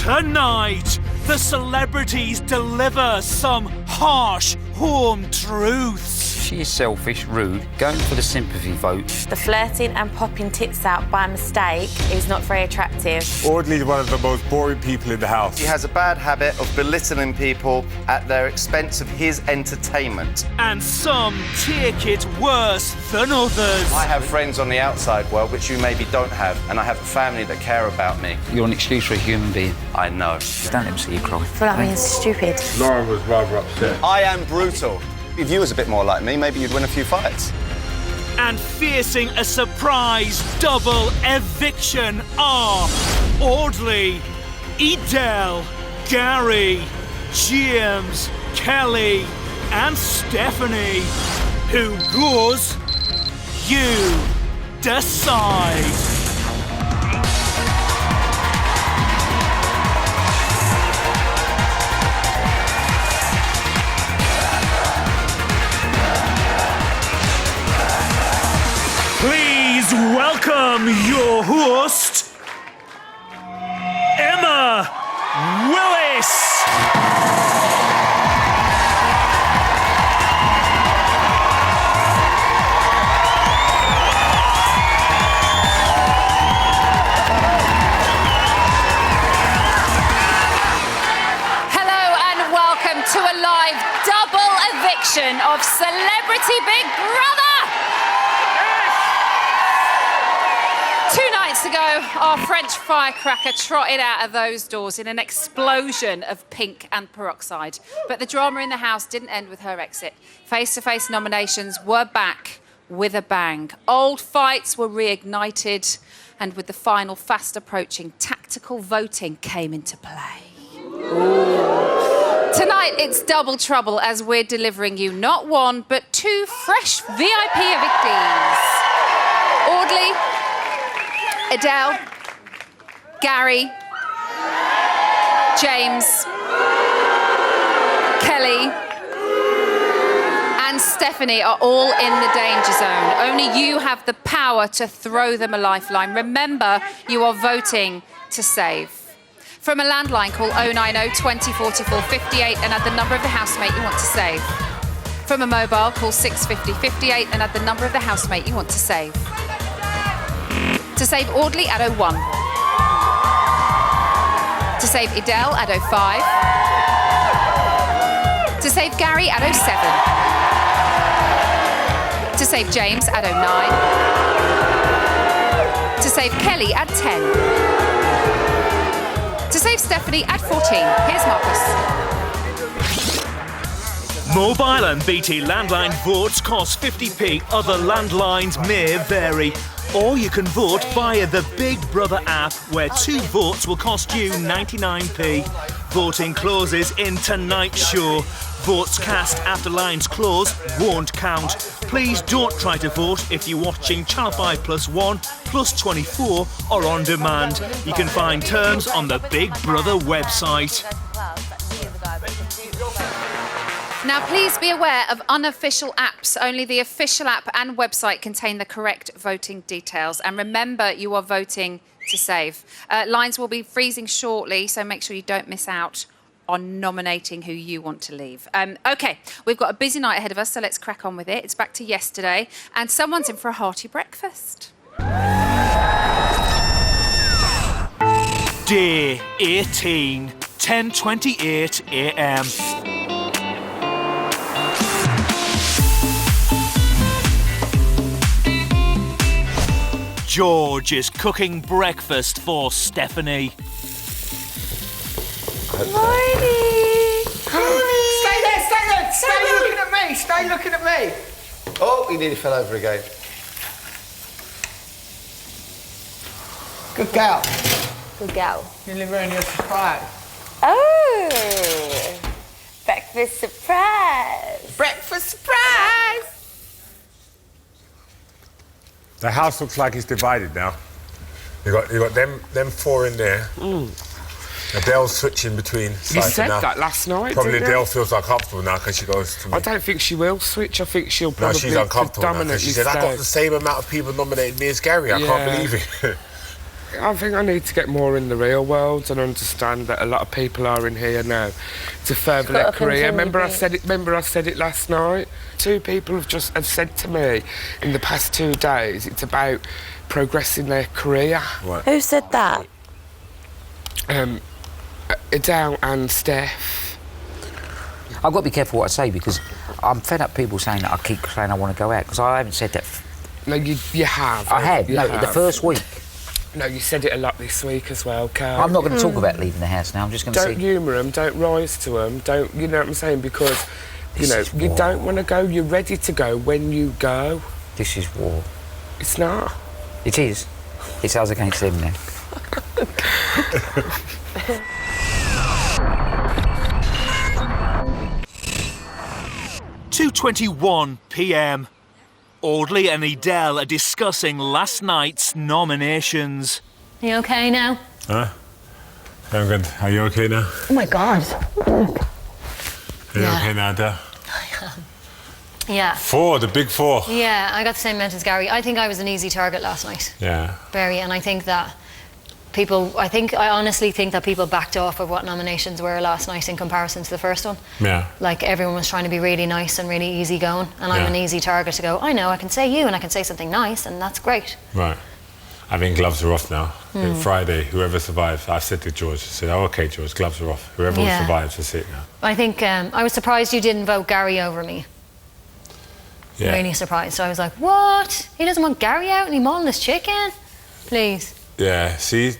Tonight, the celebrities deliver some harsh home truths. She is selfish, rude, going for the sympathy vote. The flirting and popping tits out by mistake is not very attractive. Audley is one of the most boring people in the house. He has a bad habit of belittling people at their expense of his entertainment. And some take it worse than others. I have friends on the outside world which you maybe don't have, and I have a family that care about me. You're an excuse for a human being. I know. Don't let him see you cry. I feel like I'm being stupid. Lauren was rather upset. I am brutal. If you was a bit more like me, maybe you'd win a few fights. And facing a surprise double eviction are Audley, Edel, Gary, James, Kelly and Stephanie. Who goes? You decide. Please welcome your host, Emma Willis. Hello and welcome to a live double eviction of Celebrity Big Brother. 2 nights ago, our French firecracker trotted out of those doors in an explosion of pink and peroxide. But the drama in the house didn't end with her exit. Face-to-face nominations were back with a bang. Old fights were reignited, and with the final fast approaching, tactical voting came into play. Tonight, it's double trouble as we're delivering you not 1, but 2 fresh VIP evictees. Audley, Edel, Gary, James, Kelly and Stephanie are all in the danger zone. Only you have the power to throw them a lifeline. Remember, you are voting to save. From a landline, call 090 20 44 58 and add the number of the housemate you want to save. From a mobile, call 650 58 and add the number of the housemate you want to save. To save Audley, add 01. To save Edel, add 05. To save Gary, add 07. To save James, add 09. To save Kelly, add 10. To save Stephanie, add 14. Here's Marcus. Mobile and BT landline votes cost 50p. Other landlines may vary. Or you can vote via the Big Brother app, where 2 votes will cost you 99p. Voting closes in tonight's show. Votes cast after lines close won't count. Please don't try to vote if you're watching Channel 5+1, +24 or on demand. You can find terms on the Big Brother website. Now, please be aware of unofficial apps. Only the official app and website contain the correct voting details. And remember, you are voting to save. Lines will be freezing shortly, so make sure you don't miss out on nominating who you want to leave. OK, we've got a busy night ahead of us, so let's crack on with it. It's back to yesterday, and someone's in for a hearty breakfast. Day 18, 10:28 a.m. George is cooking breakfast for Stephanie. Morning! Stay there! Stay looking at me! Stay looking at me! Oh, he nearly fell over again. Good girl. Good girl. You're delivering your surprise. Oh! Breakfast surprise! Breakfast surprise! The house looks like it's divided now. You got them 4 in there. Adele's switching between sides. You said now. that last night. Probably didn't Adele you? feels uncomfortable now because she goes to me. I don't think she will switch. I think she'll No, probably she's uncomfortable now because predominantly she said, I got stay. the same amount of people nominated me as Gary. I can't believe it. I think I need to get more in the real world and understand that a lot of people are in here now to further their career. Remember I said it last night? 2 people have said to me in the past 2 days it's about progressing their career. What? Who said that? Adele and Steph. I've got to be careful what I say because I'm fed up people saying that I keep saying I want to go out because I haven't said that. No, you have. I had. You No, have. the first week. No, you said it a lot this week as well, Carl. I'm not going to talk about leaving the house now. I'm just going to say... Don't humour them, don't rise to them, don't... You know what I'm saying? Because, you know, This is you war. don't want to go. You're ready to go when you go. This is war. It's not. It is. It's us against them now. 2:21 p.m. Audley and Adele are discussing last night's nominations. You okay now? Huh? I'm good. Are you okay now? Oh my God. Are you Yeah. okay now, Adele? Yeah. 4, the big 4. Yeah, I got the same amount as Gary. I think I was an easy target last night. Yeah. Very, and I think that I honestly think that people backed off of what nominations were last night in comparison to the first one. Yeah. Like, everyone was trying to be really nice and really easygoing, and I'm Yeah. an easy target to go, I know, I can say you, and I can say something nice, and that's great. Right. I think gloves are off now. Friday, whoever survives, I've said to George, I said, oh, OK, George, gloves are off. Whoever Yeah. survives, that's it now. I think, I was surprised you didn't vote Gary over me. Yeah. Really surprised. So I was like, what? He doesn't want Gary out and he mauled his chicken? Please. Yeah, see,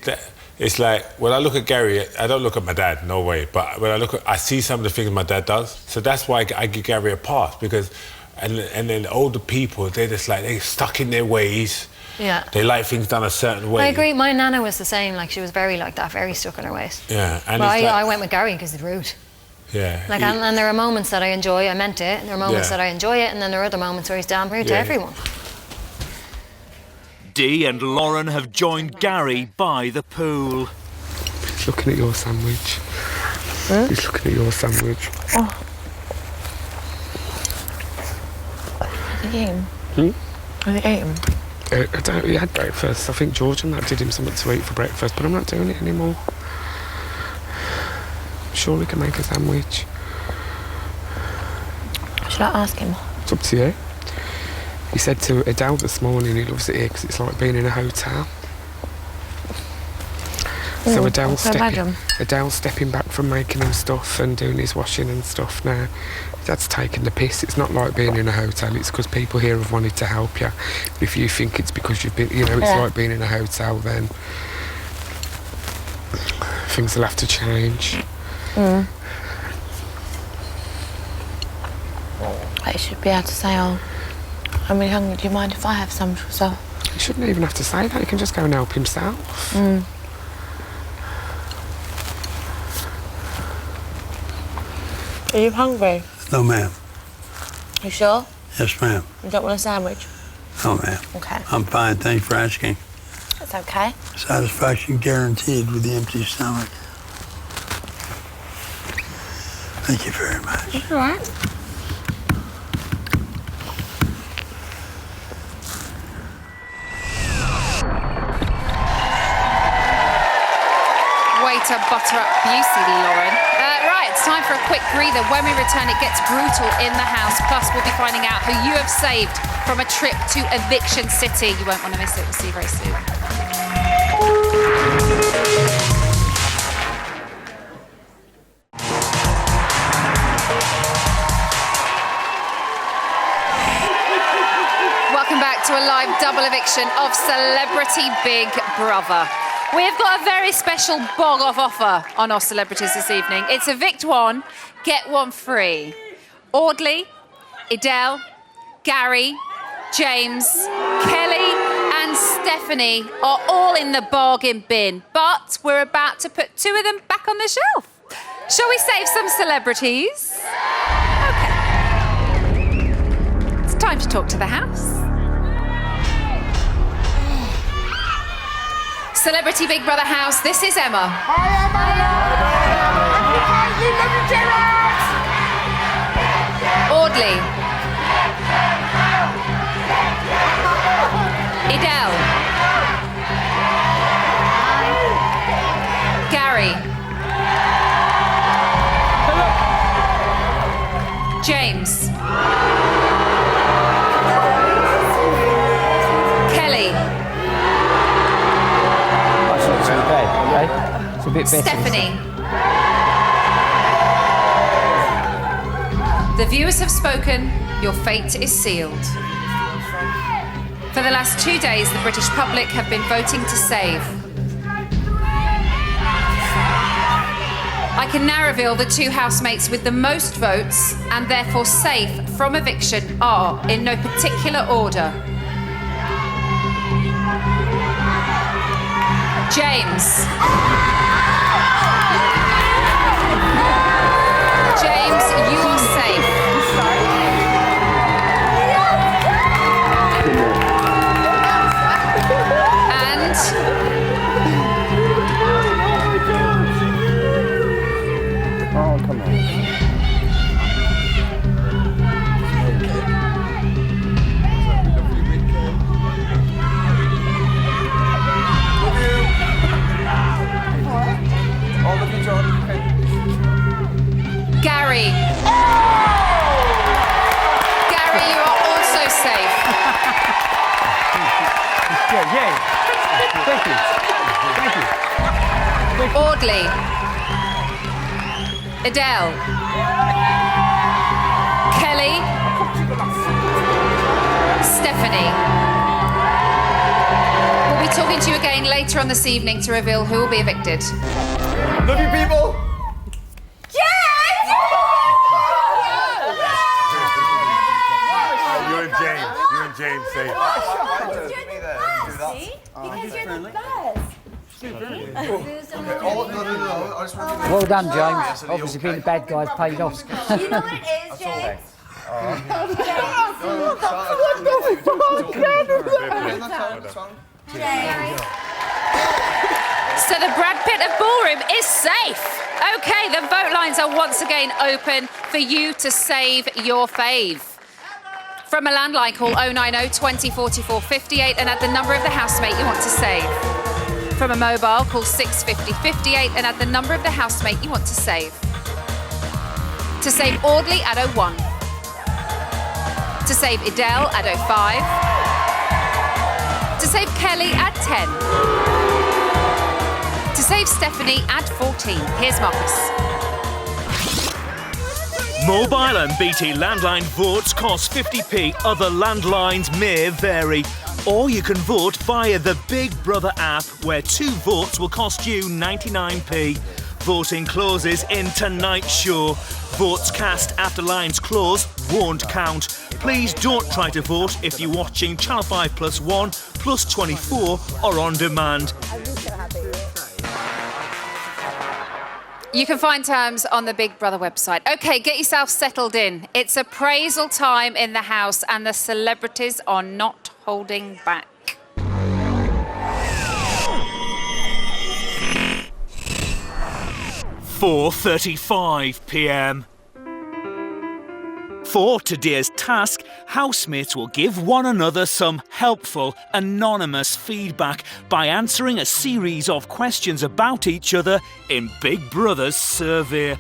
it's like, when I look at Gary, I don't look at my dad, no way. But when I see some of the things my dad does. So that's why I give Gary a pass, because, and then older people, they're just like, they're stuck in their ways. Yeah. They like things done a certain way. I agree. My nana was the same. Like, she was very like that, very stuck in her ways. Yeah. And But it's like, I went with Gary because he's rude. yeah. Like, and there are moments that I enjoy, I meant it, and there are moments Yeah. that I enjoy it, and then there are other moments where he's damn rude to Yeah. everyone. Dee and Lauren have joined Gary by the pool. He's looking at your sandwich. He's looking at your sandwich. Are they eating? I don't... He had breakfast. I think George and that did him something to eat for breakfast, but I'm not doing it anymore. I'm sure we can make a sandwich. Should I ask him? It's up to you. He said to Adele this morning he loves it here because it's like being in a hotel. So Adele's stepping back from making him stuff and doing his washing and stuff now. That's taking the piss. It's not like being in a hotel, it's because people here have wanted to help you. If you think it's because you've been, you know, it's like being in a hotel, then things will have to change. I should be able to say, oh, I'm really hungry, do you mind if I have some yourself? He shouldn't even have to say that, he can just go and help himself. Are you hungry? No, ma'am. You sure? Yes, ma'am. You don't want a sandwich? No, ma'am. Okay. I'm fine. Thanks for asking. That's okay. Satisfaction guaranteed with the empty stomach. Thank you very much. All right. Way to butter up beauty, Lauren. Right, it's time for a quick breather. When we return, it gets brutal in the house. Plus, we'll be finding out who you have saved from a trip to Eviction City. You won't want to miss it. We'll see you very soon. Welcome back to a live double eviction of Celebrity Big Brother. We've got a very special bog-off offer on our celebrities this evening. It's evict one, get one free. Audley, Adele, Gary, James, Kelly and Stephanie are all in the bargain bin, but we're about to put 2 of them back on the shelf. Shall we save some celebrities? OK. It's time to talk to the house. Celebrity Big Brother house, this is Emma. Hi, Audley. Adele. Gary. James. Kelly. That's not too bad, okay? It's a bit better. Stephanie. The viewers have spoken. Your fate is sealed. For the last 2 days, the British public have been voting to save. I can now reveal the 2 housemates with the most votes and therefore safe from eviction are, in no particular order, James. James, you are safe. And Oh, come on. Gary. Gary, you are also safe. Yeah. Thank you. Audley. Adele. Kelly. Stephanie. We'll be talking to you again later on this evening to reveal who will be evicted. Love you, people. You and James safe. Because you're the best. Well done, James. Obviously being the bad guy's paid off. You know what it is, James? So the Brad Pitt of Ballroom is safe. Okay, the vote lines are once again open for you to save your fave. From a landline, call 090 20 44 58 and add the number of the housemate you want to save. From a mobile, call 650 58 and add the number of the housemate you want to save. To save Audley, add 01. To save Adele, add 05. To save Kelly, add 10. To save Stephanie, add 14. Here's Marcus. Mobile and BT landline votes cost 50p. Other landlines may vary. Or you can vote via the Big Brother app, where 2 votes will cost you 99p. Voting closes in tonight's show. Votes cast after lines close won't count. Please don't try to vote if you're watching Channel 5+1, +24 or on demand. You can find terms on the Big Brother website. OK, get yourself settled in. It's appraisal time in the house and the celebrities are not holding back. (4:35 p.m) For today's task, housemates will give one another some helpful, anonymous feedback by answering a series of questions about each other in Big Brother's survey.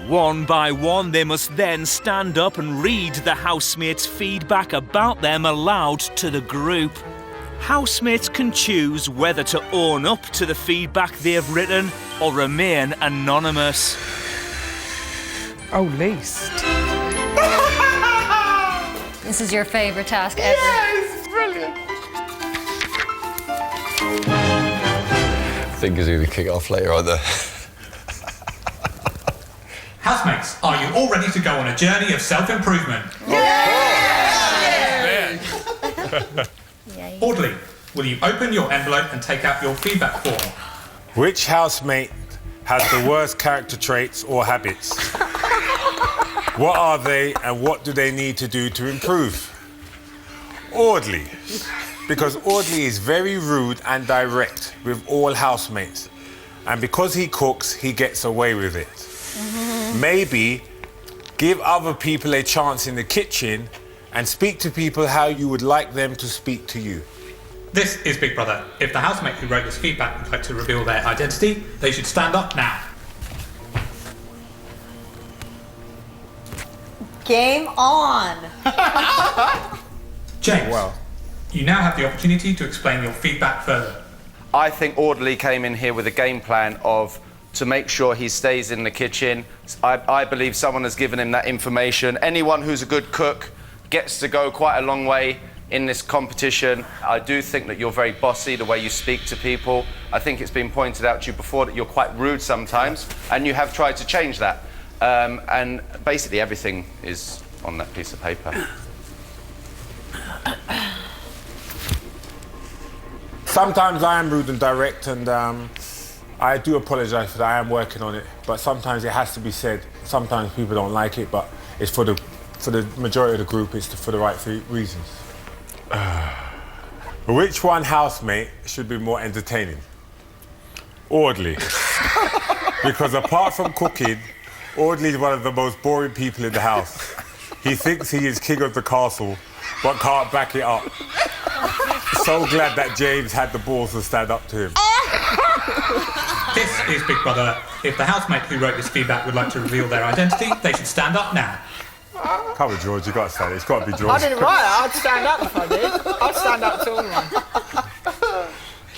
One by one, they must then stand up and read the housemates' feedback about them aloud to the group. Housemates can choose whether to own up to the feedback they've written or remain anonymous. Oh, least. This is your favourite task ever. Yes, brilliant. I think he's going to kick off later on there. Housemates, are you all ready to go on a journey of self-improvement? Audley, will you open your envelope and take out your feedback form? Which housemate has the worst character traits or habits? What are they and what do they need to do to improve? Audley, because Audley is very rude and direct with all housemates, and because he cooks, he gets away with it. Maybe give other people a chance in the kitchen and speak to people how you would like them to speak to you. This is Big Brother. If the housemate who wrote this feedback would like to reveal their identity, they should stand up now. Game on. James, you now have the opportunity to explain your feedback further. I think Audley came in here with a game plan of to make sure he stays in the kitchen. I believe someone has given him that information. Anyone who's a good cook gets to go quite a long way in this competition. I do think that you're very bossy, the way you speak to people. I think it's been pointed out to you before that you're quite rude sometimes, and you have tried to change that. And basically everything is on that piece of paper. Sometimes I am rude and direct, and I do apologise for that. I am working on it, but sometimes it has to be said. Sometimes people don't like it, but it's for the majority of the group. It's for the right reasons. Which one housemate should be more entertaining? Audley. Because apart from cooking, Audley is one of the most boring people in the house. He thinks he is king of the castle, but can't back it up. So glad that James had the balls to stand up to him. This is Big Brother. If the housemate who wrote this feedback would like to reveal their identity, they should stand up now. Come on, George, you got to stand. It's got to be George. I didn't write it. I'd stand up if I did. I'd stand up to all one.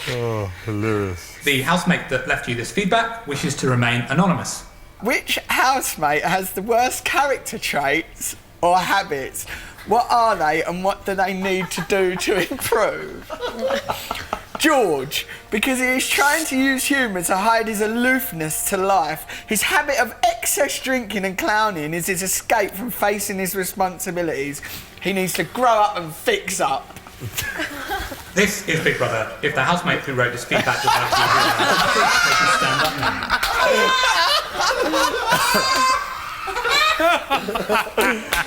Oh, hilarious. The housemate that left you this feedback wishes to remain anonymous. Which housemate has the worst character traits or habits? What are they and what do they need to do to improve? George, because he is trying to use humour to hide his aloofness to life. His habit of excess drinking and clowning is his escape from facing his responsibilities. He needs to grow up and fix up. This is Big Brother. If the housemate who wrote this feedback would like to reveal their identity, they should stand up now.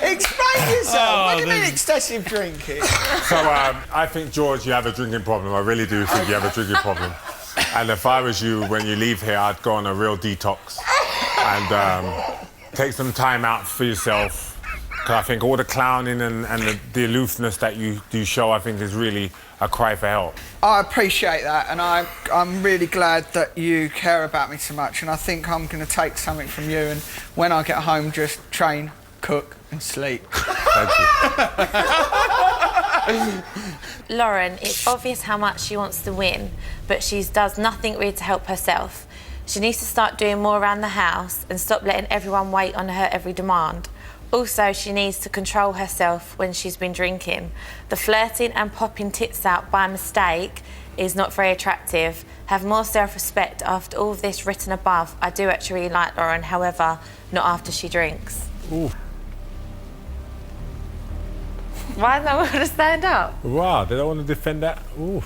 Explain yourself. What do you mean excessive drinking? So I think, George, you have a drinking problem. I really do think you have a drinking problem. And if I was you, when you leave here, I'd go on a real detox and take some time out for yourself. Because I think all the clowning and the aloofness that you do show, I think, is really a cry for help. I appreciate that, and I'm really glad that you care about me so much, and I think I'm going to take something from you, and when I get home, just train, cook and sleep. Thank you. Lauren, it's obvious how much she wants to win, but she does nothing really to help herself. She needs to start doing more around the house and stop letting everyone wait on her every demand. Also, she needs to control herself when she's been drinking. The flirting and popping tits out by mistake is not very attractive. Have more self-respect. After all of this written above, I do actually really like Lauren, however, not after she drinks. Ooh. Why don't I want to stand up? Wow, they don't want to defend that? Ooh.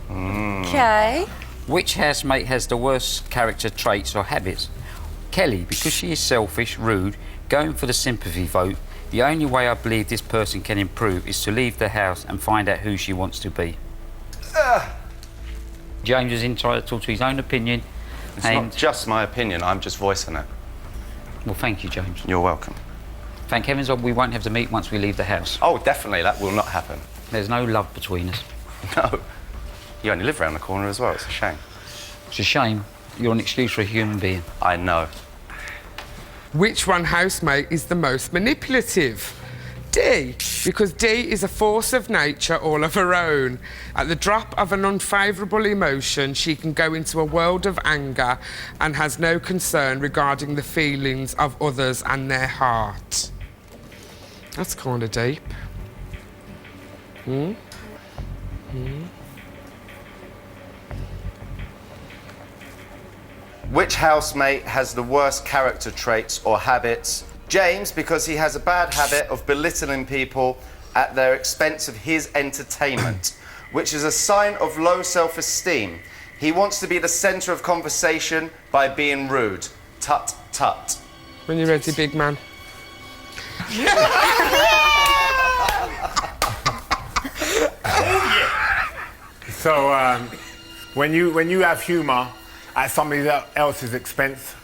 Okay. Which housemate has the worst character traits or habits? Kelly, because she is selfish, rude, going for the sympathy vote. The only way I believe this person can improve is to leave the house and find out who she wants to be. James is entitled to his own opinion. It's not just my opinion, I'm just voicing it. Well, thank you, James. You're welcome. Thank heavens we won't have to meet once we leave the house. Oh, definitely, that will not happen. There's no love between us. No. You only live around the corner as well, it's a shame. It's a shame. You're an excuse for a human being. I know. Which one housemate is the most manipulative? D, because D is a force of nature all of her own. At the drop of an unfavourable emotion, she can go into a world of anger and has no concern regarding the feelings of others and their heart. That's kind of deep. Which housemate has the worst character traits or habits? James, because he has a bad habit of belittling people at their expense of his entertainment, which is a sign of low self-esteem. He wants to be the centre of conversation by being rude. Tut, tut. When you're ready, big man. So, when you have humour at somebody else's expense,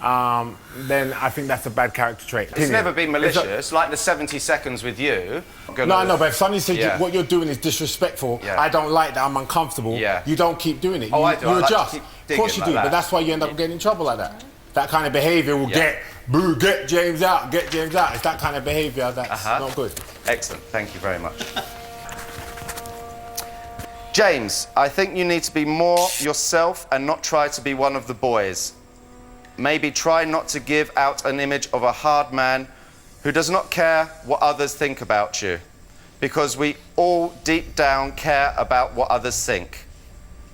then I think that's a bad character trait. It's never been malicious, like the 70 seconds with you. No, but if somebody says what you're doing is disrespectful, I don't like that, I'm uncomfortable, you don't keep doing it. I do. You I like adjust. to keep Of course you digging do, like but that. that's why you end up getting in trouble like that. That kind of behaviour will get James out, get James out. It's that kind of behaviour that's not good. Excellent, thank you very much. James, I think you need to be more yourself and not try to be one of the boys. Maybe try not to give out an image of a hard man who does not care what others think about you, because we all deep down care about what others think.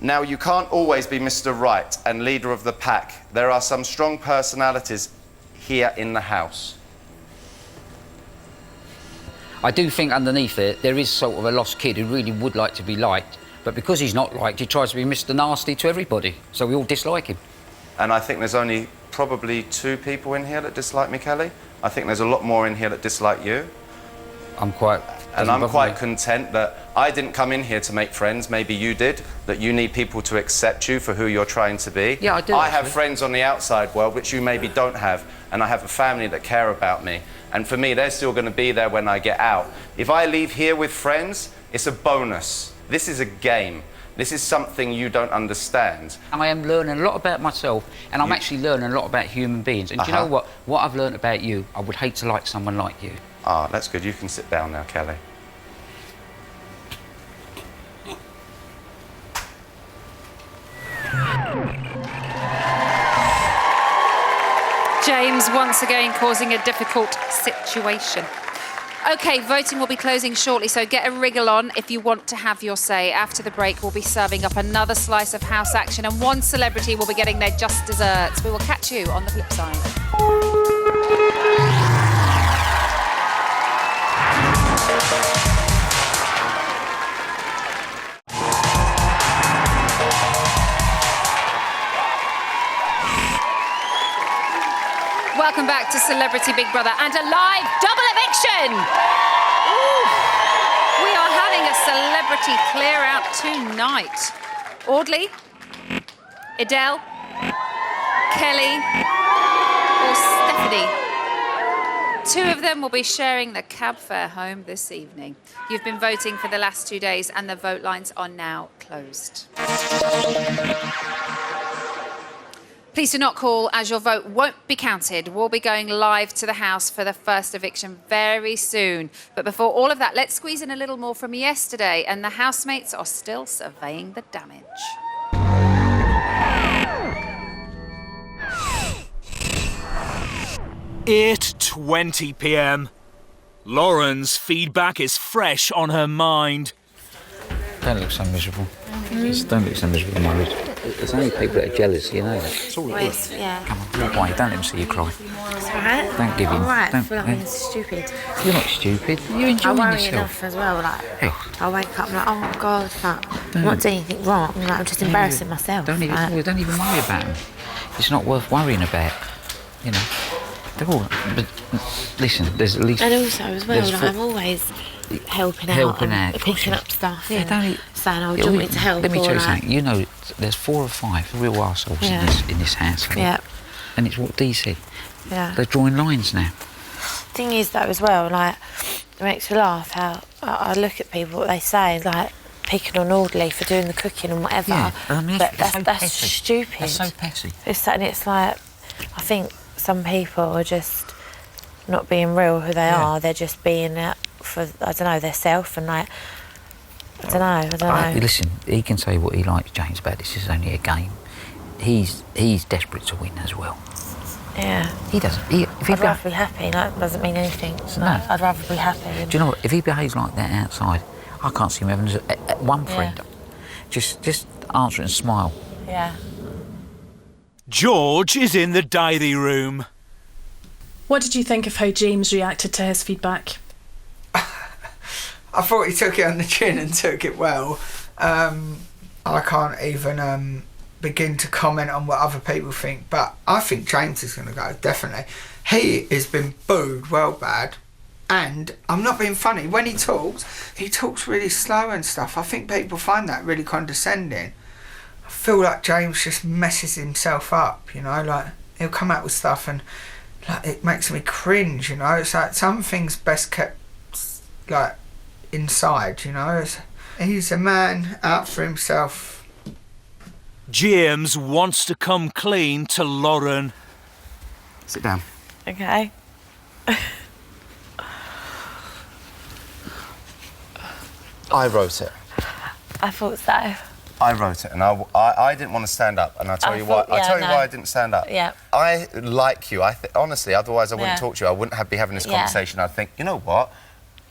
Now, you can't always be Mr. Right and leader of the pack. There are some strong personalities here in the house. I do think underneath it, there is sort of a lost kid who really would like to be liked, but because he's not liked, he tries to be Mr. Nasty to everybody, so we all dislike him. And I think there's only probably 2 people in here that dislike me, Kelly. I think there's a lot more in here that dislike you. I'm quite content that I didn't come in here to make friends, maybe you did, that you need people to accept you for who you're trying to be. Yeah, I do. I have friends on the outside world which you maybe don't have, and I have a family that care about me. And for me, they're still going to be there when I get out. If I leave here with friends, it's a bonus. This is a game. This is something you don't understand. I am learning a lot about myself, and I'm actually learning a lot about human beings. And do you know what? What I've learned about you, I would hate to like someone like you. Ah, that's good. You can sit down now, Kelly. James once again causing a difficult situation. OK, voting will be closing shortly, so get a wriggle on if you want to have your say. After the break, we'll be serving up another slice of house action, and one celebrity will be getting their just desserts. We will catch you on the flip side. Welcome back to Celebrity Big Brother and a live double eviction! Ooh. We are having a celebrity clear out tonight. Audley, Adele, Kelly, or Stephanie. 2 of them will be sharing the cab fare home this evening. You've been voting for the last 2 days and the vote lines are now closed. Please do not call, as your vote won't be counted. We'll be going live to the house for the first eviction very soon. But before all of that, let's squeeze in a little more from yesterday, and the housemates are still surveying the damage. It's 8:20 p.m. Lauren's feedback is fresh on her mind. Don't look so miserable. Just don't look so miserable, married. There's only people that are jealous, you know that. It's all it is. Yeah. Come on, walk away. Don't let him see you cry. It's alright. Don't give him. Alright, I Don't, feel like I'm stupid. You're not stupid. You're enjoying I worry yourself. enough as well. Like, I wake up and I'm like, oh God, like, I'm No. not doing anything wrong. Like, I'm just embarrassing myself. Don't even like. worry about them. It's not worth worrying about. You know. They're all. But listen, there's at least. And also as well, like, I'm always helping out and picking up stuff. Yeah, and don't. Saying, oh, do you want me to help? Let me tell you like, something. You know, there's 4 or 5 real arseholes in this house. Yeah. And it's what Dee said. Yeah. They're drawing lines now. Thing is though as well, like, it makes me laugh how I look at people, what they say, like picking on Audley for doing the cooking and whatever. Yeah, I mean, but that's so that's petty. stupid. That's so petty. It's like, I think some people are just not being real who they are. They're just being out for, I don't know, their self, and like, I don't know. Listen, he can say what he likes, James, about this is only a game. He's desperate to win as well. Yeah. He doesn't. I'd rather be happy. That doesn't mean anything. No. Like, I'd rather be happy. Do you know what? If he behaves like that outside, I can't see him having one friend. Just answer it and smile. Yeah. George is in the diary room. What did you think of how James reacted to his feedback? I thought he took it on the chin and took it well. I can't even begin to comment on what other people think, but I think James is going to go, definitely. He has been booed well bad, and I'm not being funny. When he talks really slow and stuff. I think people find that really condescending. I feel like James just messes himself up, you know, like he'll come out with stuff and like it makes me cringe, you know. It's like some things best kept like inside, you know. He's a man out for himself. James wants to come clean to Lauren. Sit down. Okay. I wrote it. I thought so. I wrote it, and I didn't want to stand up, and I'll tell you why. I'll tell you why I didn't stand up. Yeah. I like you. Honestly, otherwise I wouldn't Yeah. talk to you. I wouldn't be having this conversation. I'd think, you know what?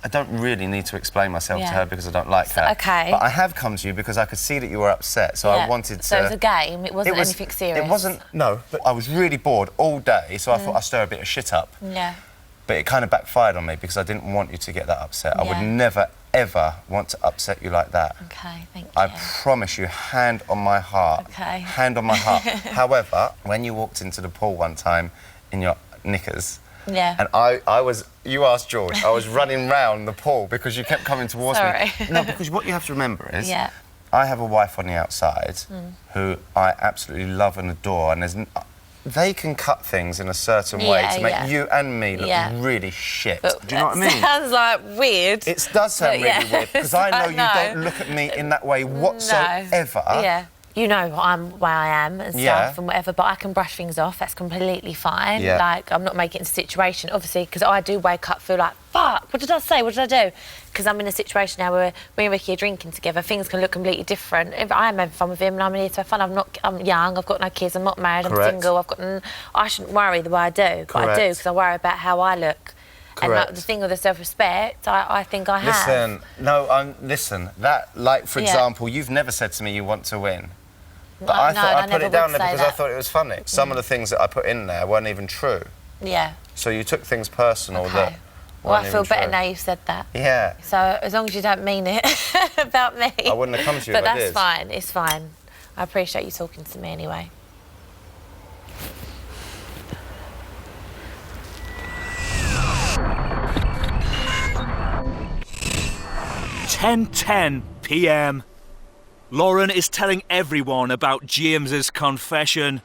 I don't really need to explain myself to her because I don't like her. Okay. But I have come to you because I could see that you were upset, so I wanted to... So it was a game, it wasn't anything serious? It wasn't, no, but I was really bored all day, so I thought I'd stir a bit of shit up. Yeah. But it kind of backfired on me because I didn't want you to get that upset. I would never, ever want to upset you like that. Okay, thank you. I promise you, hand on my heart. Okay. Hand on my heart. However, when you walked into the pool one time in your knickers, and you asked George, I was running round the pool because you kept coming towards me. No, because what you have to remember is, I have a wife on the outside who I absolutely love and adore, and they can cut things in a certain way to make you and me look really shit. But do you know what I mean? Sounds like weird. It does sound really weird because I know you don't look at me in that way whatsoever. No. Yeah. You know where I am and stuff and whatever, but I can brush things off. That's completely fine. Yeah. Like, I'm not making it a situation, obviously, because I do wake up, feel like, fuck, what did I say? What did I do? Because I'm in a situation now where me and Ricky are drinking together. Things can look completely different. If I am having fun with him and I'm here to have fun. I'm young, I've got no kids, I'm not married, I'm single, I shouldn't worry the way I do. But I do, because I worry about how I look. And like, the thing of the self-respect, I think I have. Listen, that, like, for example, you've never said to me you want to win. But I thought I put it down there because I thought it was funny. Some of the things that I put in there weren't even true. Yeah. So you took things personal that Well, I weren't feel even better true. now you've said that. Yeah. So as long as you don't mean it about me. I wouldn't have come to you but if I that's did. fine, it's fine. I appreciate you talking to me anyway. (10:10 p.m. Lauren is telling everyone about James's confession.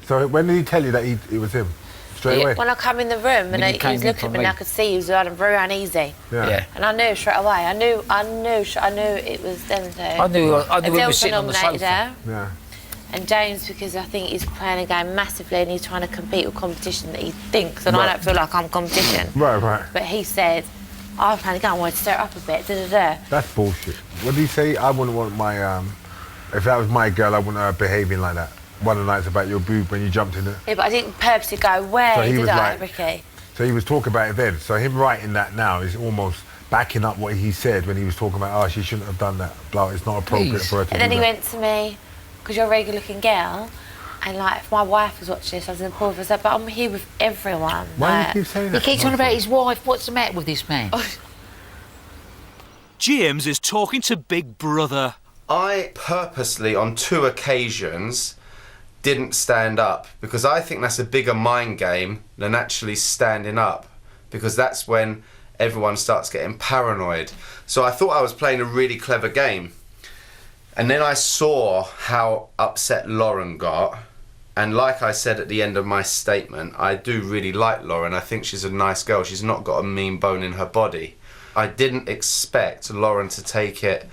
So when did he tell you that it was him? Straight away? When I come in the room and he was looking at me and I could see he was very uneasy. Yeah. And I knew straight away. I knew it was them two. I knew we were sitting on the sofa. Yeah. And James, because I think he's playing a game massively and he's trying to compete with competition that he thinks, and I don't feel like I'm competition. Right. But he said, I was playing a game, I wanted to stir it up a bit, That's bullshit. What did he say? I wouldn't want my, if that was my girl, I wouldn't have her behaving like that. One of the nights about your boob when you jumped in it. Yeah, but I didn't purposely go, where So he did was I, like- Ricky? So he was talking about it then. So him writing that now is almost backing up what he said when he was talking about, oh, she shouldn't have done that. Blah, it's not appropriate for her to And then do he that. went to me, because you're a regular looking girl, and like, if my wife was watching this, I was in the pool, I was like, but I'm here with everyone. Why like, do you keep saying He that? keeps on about his wife. What's the matter with this man? James is talking to Big Brother. I purposely, on 2 occasions, didn't stand up because I think that's a bigger mind game than actually standing up, because that's when everyone starts getting paranoid. So I thought I was playing a really clever game. And then I saw how upset Lauren got. And like I said at the end of my statement, I do really like Lauren. I think she's a nice girl. She's not got a mean bone in her body. I didn't expect Lauren to take it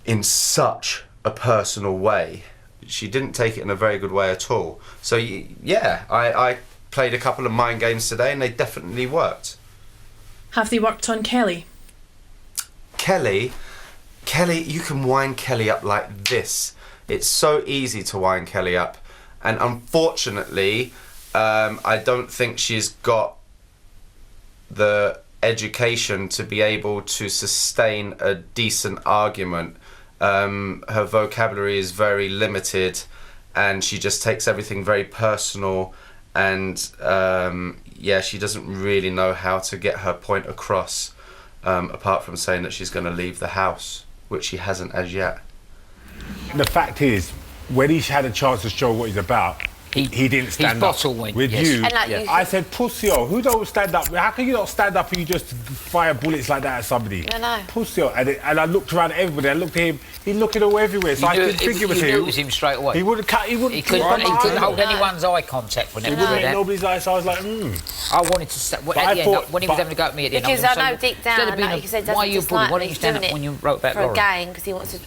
in such a personal way. She didn't take it in a very good way at all. So yeah, I played a couple of mind games today and they definitely worked. Have they worked on Kelly? Kelly, you can wind Kelly up like this. It's so easy to wind Kelly up. And unfortunately, I don't think she's got the education to be able to sustain a decent argument. Her vocabulary is very limited and she just takes everything very personal, and she doesn't really know how to get her point across, apart from saying that she's going to leave the house, which she hasn't as yet. The fact is, when he's had a chance to show what he's about, He didn't stand his up bottle went, with yes. you. And like you- I said, pussy-o, who don't stand up? How can you not stand up and you just fire bullets like that at somebody? I know. Pussy-o. And I looked around at everybody. I looked at him. He looking all everywhere. So I didn't think it was you him. knew it was him straight away. He wouldn't cut. He wouldn't. He couldn't hold anyone's eye contact when He they wouldn't were make there. nobody's eyes. So I was like, I wanted to step. At the end, when he was having to go at me at the end, Because was I know gonna say, deep down, instead of being like you said, why are doesn't you bullying? dislike Why me. don't you stand up when you wrote about for a Lauren? gang because he wants to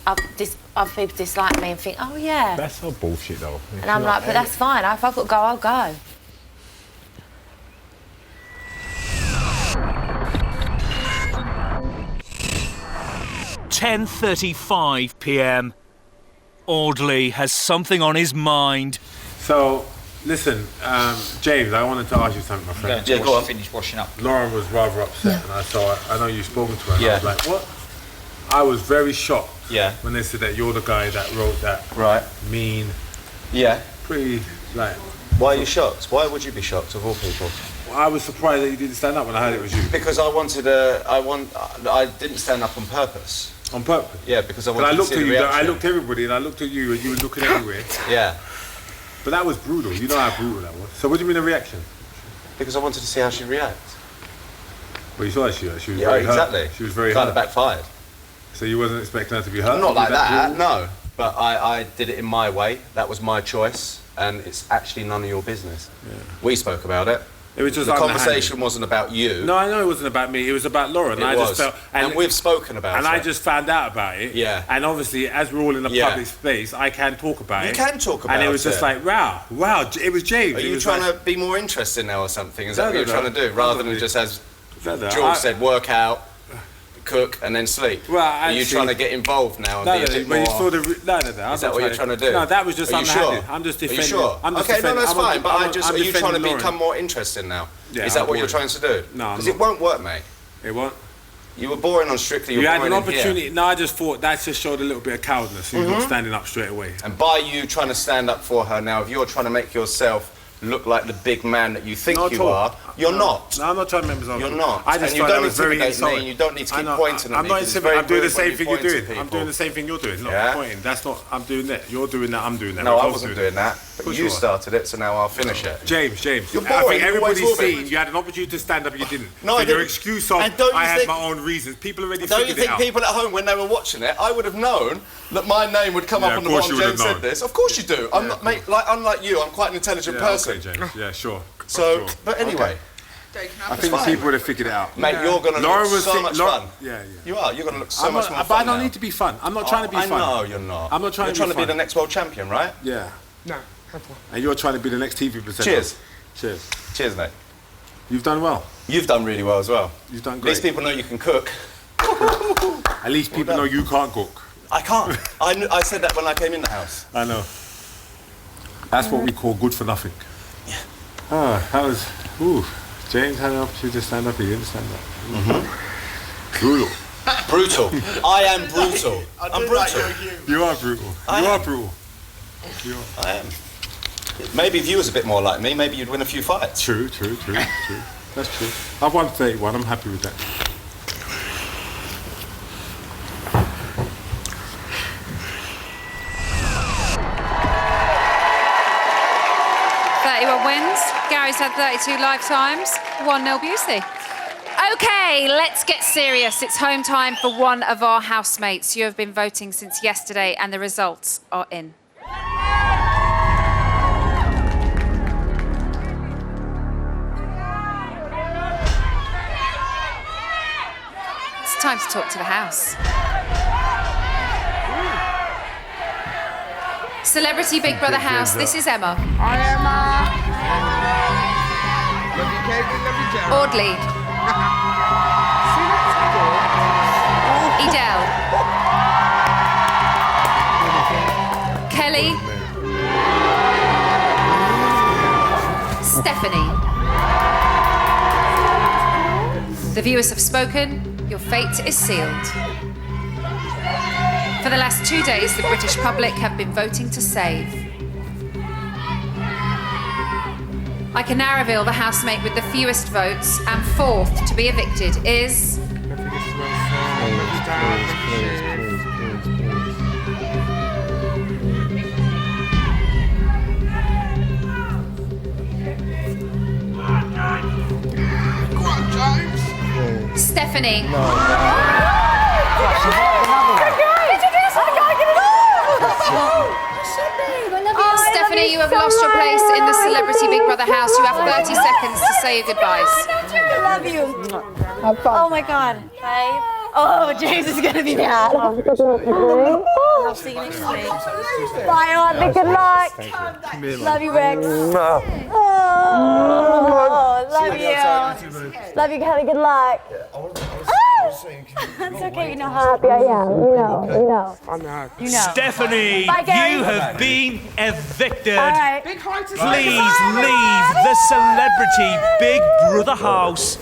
other people dislike me and think, oh yeah. That's so bullshit, though. And I'm like, but that's fine. If I've got to go, I'll go. £10:35 p.m. Audley has something on his mind. So, listen, James, I wanted to ask you something, my friend. Go on. Finish washing up. Lauren was rather upset, and I know you've spoken to her. And I was like, what? I was very shocked when they said that you're the guy that wrote that mean, pretty, like... Why are you shocked? Why would you be shocked, of all people? Well, I was surprised that you didn't stand up when I heard it was you. Because I didn't stand up on purpose. On purpose? Yeah, because I wanted to see the reaction. I looked at everybody, and I looked at you, and you were looking everywhere. Yeah. But that was brutal. You know how brutal that was. So what do you mean a reaction? Because I wanted to see how she'd react. Well, you saw she was Yeah, very exactly. hurt. She was very kind hurt. of backfired. So you wasn't expecting her to be hurt? Not like that, brutal? no. But I did it in my way. That was my choice, and it's actually none of your business. Yeah. We spoke about it. It was just the underhanded. conversation wasn't about you. No, I know it wasn't about me. It was about Lauren. It I was. just felt, and we've spoken about it. And I just found out about it. Yeah. And obviously, as we're all in a public space, I can talk about it. You can talk about it. And it was just like, wow, it was James. Are you trying to be more interested now or something? Is that what you're trying to do? Rather than just, as George said, work out, cook, and then sleep. Well, Are you trying to get involved now and be a bit more... Is that what you're trying to do? No, that was just Are you sure? underhanded. I'm just defending. Are you sure? Okay, no, that's fine. But are you trying to become more interested now? Yeah, is that what you're trying to do? No, because it won't work, mate. It won't. You were boring on Strictly. You had an opportunity. No, I just thought that just showed a little bit of cowardness. You're not standing up straight away. And by you trying to stand up for her now, if you're trying to make yourself look like the big man that you think you are, you're not. No, I'm not trying to make myself. You're not. I just and you don't intimidate me, and you don't need to keep pointing at me. I'm not intimidating. I'm doing the same thing you're doing. People. I'm doing the same thing you're doing. Not pointing. That's not. I'm doing that. You're doing that. I'm doing that. No, I wasn't doing that. But you started it, so now I'll finish it. James. You're boring. I think everybody's seen you had an opportunity to stand up, you didn't. No, I didn't. Your excuse of I had my own reasons. People already figured it out. Don't you think people at home, when they were watching it, I would have known that my name would come up on the bottom. James said this. Of course you do. I'm not, mate. Like unlike you, I'm quite an intelligent person. Okay, James. Yeah, sure. So, but anyway. I think people would have figured it out. Mate, you're going to look so much fun. Yeah. You are. You're going to look so much more fun. But I don't need to be fun. I'm not trying to be fun. I know you're not. I'm not trying to be fun. You're trying to be the next world champion, right? Yeah. No. And you're trying to be the next TV presenter. Cheers. Cheers. Cheers, mate. You've done well. You've done really well as well. You've done great. At least people know you can cook. At least people know you can't cook. I can't. I said that when I came in the house. I know. That's what we call good for nothing. Yeah. Ah, that was... Ooh. James had an opportunity to stand up. He didn't stand up. Brutal. Brutal. I am brutal. I'm brutal. You are brutal. You are brutal. I am. Maybe if you was a bit more like me, maybe you'd win a few fights. True. That's true. I've won 31. I'm happy with that. Wins. Gary's had 32 lifetimes. 1-0 Busey. OK, let's get serious. It's home time for one of our housemates. You have been voting since yesterday and the results are in. It's time to talk to the house. Celebrity Big Brother house, this is Emma. Hi, Emma. Audley. Edel. Kelly. Stephanie. The viewers have spoken. Your fate is sealed. For the last 2 days, the British public have been voting to save. I can now reveal the housemate with the fewest votes, and fourth to be evicted is... Stephanie. Stephanie, you have lost your place in the Celebrity Big Brother house. You have 30 seconds to say your goodbyes. I love you. Oh my God. Babe. Oh, James is gonna be mad. I'll see you next week. Bye, Auntie. Good luck. Love you, Rex. Oh, love you. Love you, Kelly. Good luck. That's okay. You know how happy I am. You know. You know. Stephanie, Bye, Gary. you have been evicted. All right. Please leave the Celebrity Big Brother house.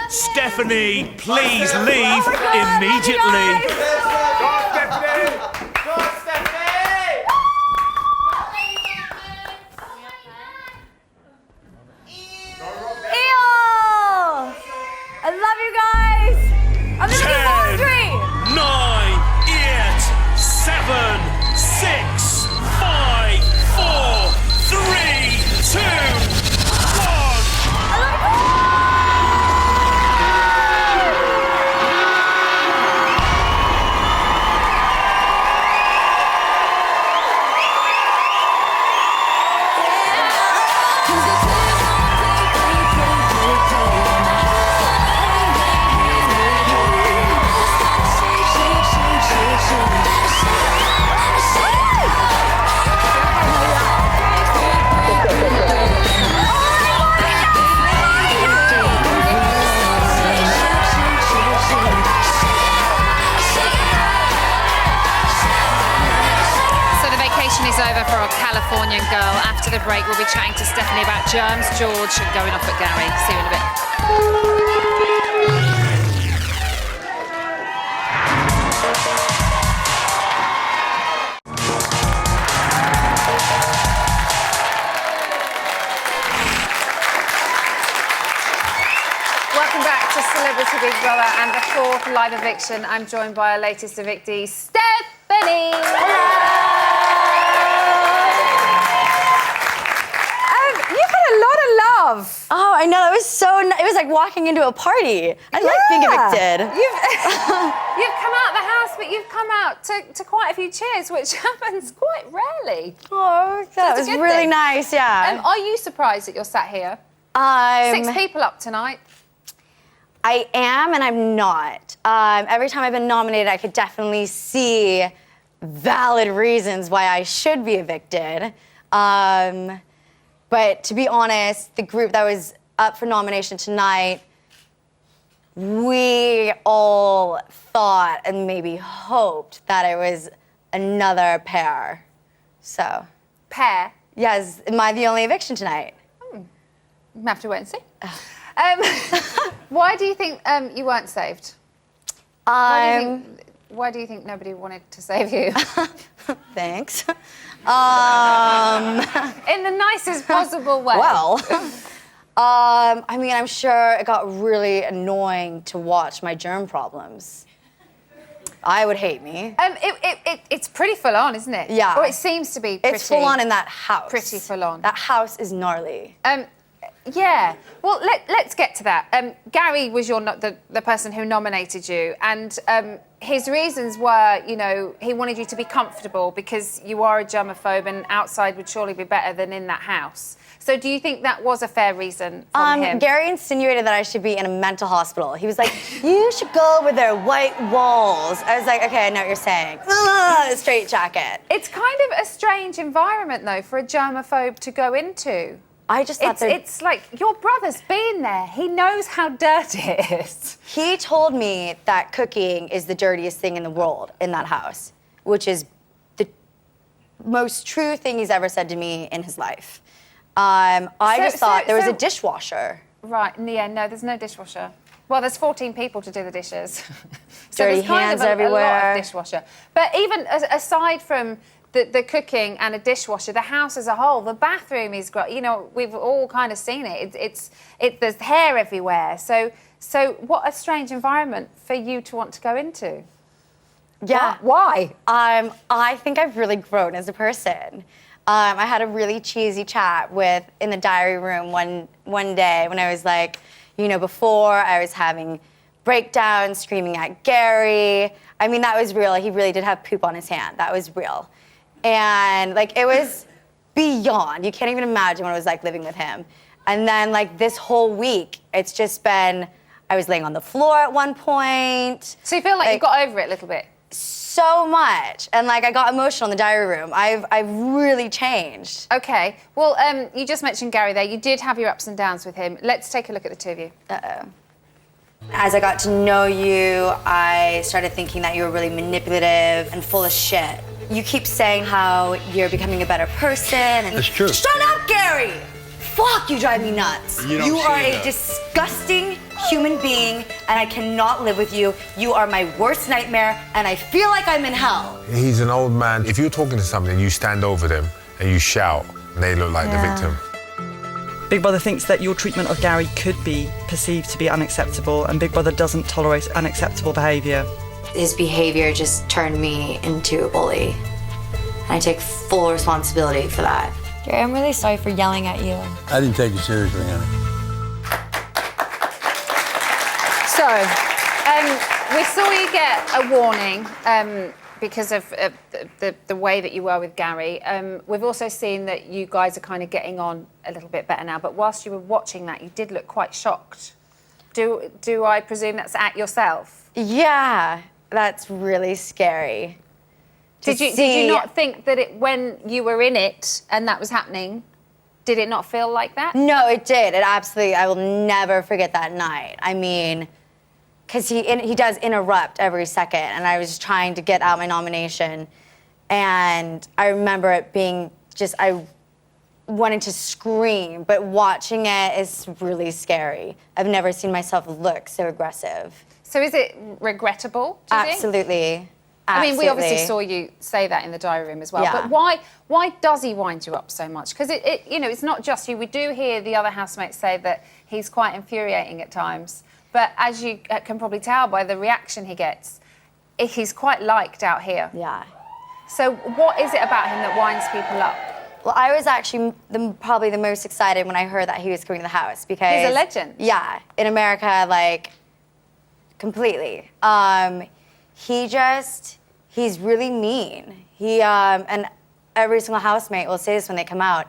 Stephanie, please leave immediately. I love you guys. I'm gonna do laundry. 9, 8, 7, 6, 5, 4, 3, 2, 1. Is over for our Californian girl. After the break, we'll be chatting to Stephanie about germs, George, and going off at Gary. See you in a bit. Welcome back to Celebrity Big Brother and the 4th live eviction. I'm joined by our latest evictee, Stephanie. Oh, I know. It was so. It was like walking into a party. I like being evicted. You've come out the house, but you've come out to quite a few cheers, which happens quite rarely. Oh, that was really nice. Yeah. Are you surprised that you're sat here? 6 people up tonight. I am, and I'm not. Every time I've been nominated, I could definitely see valid reasons why I should be evicted. But to be honest, the group that was up for nomination tonight, we all thought and maybe hoped that it was another pair. So. Pair? Yes. Am I the only eviction tonight? We'll have to wait and see. Why do you think you weren't saved? Why do you think nobody wanted to save you? Thanks. In the nicest possible way. Well, I mean, I'm sure it got really annoying to watch my germ problems. I would hate me. It's pretty full on, isn't it? Yeah. Or it seems to be pretty. It's full on in that house. Pretty full on. That house is gnarly. Yeah. Well, let's get to that. Gary was the person who nominated you, and his reasons were, you know, he wanted you to be comfortable because you are a germaphobe, and outside would surely be better than in that house. So do you think that was a fair reason from him? Gary insinuated that I should be in a mental hospital. He was like, you should go with their white walls. I was like, okay, I know what you're saying. Straight jacket. It's kind of a strange environment, though, for a germaphobe to go into. I just thought it's like, your brother's been there. He knows how dirty it is. He told me that cooking is the dirtiest thing in the world in that house, which is the most true thing he's ever said to me in his life. I just thought there was a dishwasher. Right, yeah, no, there's no dishwasher. Well, there's 14 people to do the dishes. So Dirty there's kind hands of a everywhere. lot of dishwasher. But even aside from the cooking and a dishwasher, the house as a whole, the bathroom is great. You know, we've all kind of seen it. There's hair everywhere. So what a strange environment for you to want to go into. Yeah. Why? I think I've really grown as a person. I had a really cheesy chat in the diary room one day when I was like, you know, before I was having breakdowns, screaming at Gary. I mean, that was real. He really did have poop on his hand. That was real. And like, it was beyond. You can't even imagine what it was like living with him. And then like this whole week, it's just been, I was laying on the floor at one point. So you feel like you got over it a little bit? So much. And like I got emotional in the diary room. I've really changed. Okay. Well, you just mentioned Gary there. You did have your ups and downs with him. Let's take a look at the two of you. Uh-oh. As I got to know you, I started thinking that you were really manipulative and full of shit. You keep saying how you're becoming a better person. And That's true. Shut up, Gary! Fuck, you drive me nuts. You are a disgusting human being, and I cannot live with you. You are my worst nightmare, and I feel like I'm in hell. He's an old man. If you're talking to somebody, you stand over them and you shout, and they look like the victim. Big Brother thinks that your treatment of Gary could be perceived to be unacceptable, and Big Brother doesn't tolerate unacceptable behaviour. His behavior just turned me into a bully, and I take full responsibility for that. Gary, I'm really sorry for yelling at you. I didn't take it seriously, honey. So, we saw you get a warning because of the way that you were with Gary. We've also seen that you guys are kind of getting on a little bit better now, but whilst you were watching that, you did look quite shocked. Do I presume that's at yourself? Yeah, that's really scary. Did you not think that when you were in it and that was happening, did it not feel like that? No, it did. It absolutely, I will never forget that night. I mean, because he does interrupt every second, and I was trying to get out my nomination, and I remember it being just, I wanted to scream, but watching it is really scary. I've never seen myself look so aggressive. So is it regrettable, do you think? Absolutely. I mean, we obviously saw you say that in the diary room as well. Yeah. But why does he wind you up so much? Because you know, it's not just you. We do hear the other housemates say that he's quite infuriating at times. But as you can probably tell by the reaction he gets, he's quite liked out here. Yeah. So what is it about him that winds people up? Well, I was actually probably the most excited when I heard that he was coming to the house because He's a legend. Yeah, in America, like completely. He's really mean. And every single housemate will say this when they come out.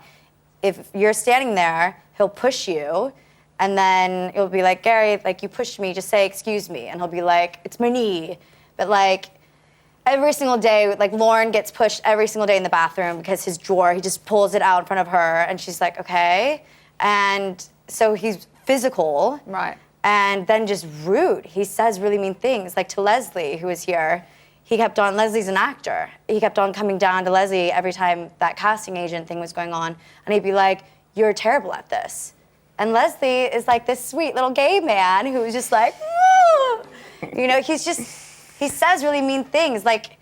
If you're standing there, he'll push you, and then it'll be like, Gary, like, you pushed me, just say, excuse me. And he'll be like, it's my knee. But like, every single day, like, Lauren gets pushed every single day in the bathroom because his drawer, he just pulls it out in front of her, and she's like, okay. And so he's physical. Right. And then just rude. He says really mean things. Like to Leslie, who was here, Leslie's an actor. He kept on coming down to Leslie every time that casting agent thing was going on. And he'd be like, you're terrible at this. And Leslie is like this sweet little gay man who was just like, woo! You know, he says really mean things. Like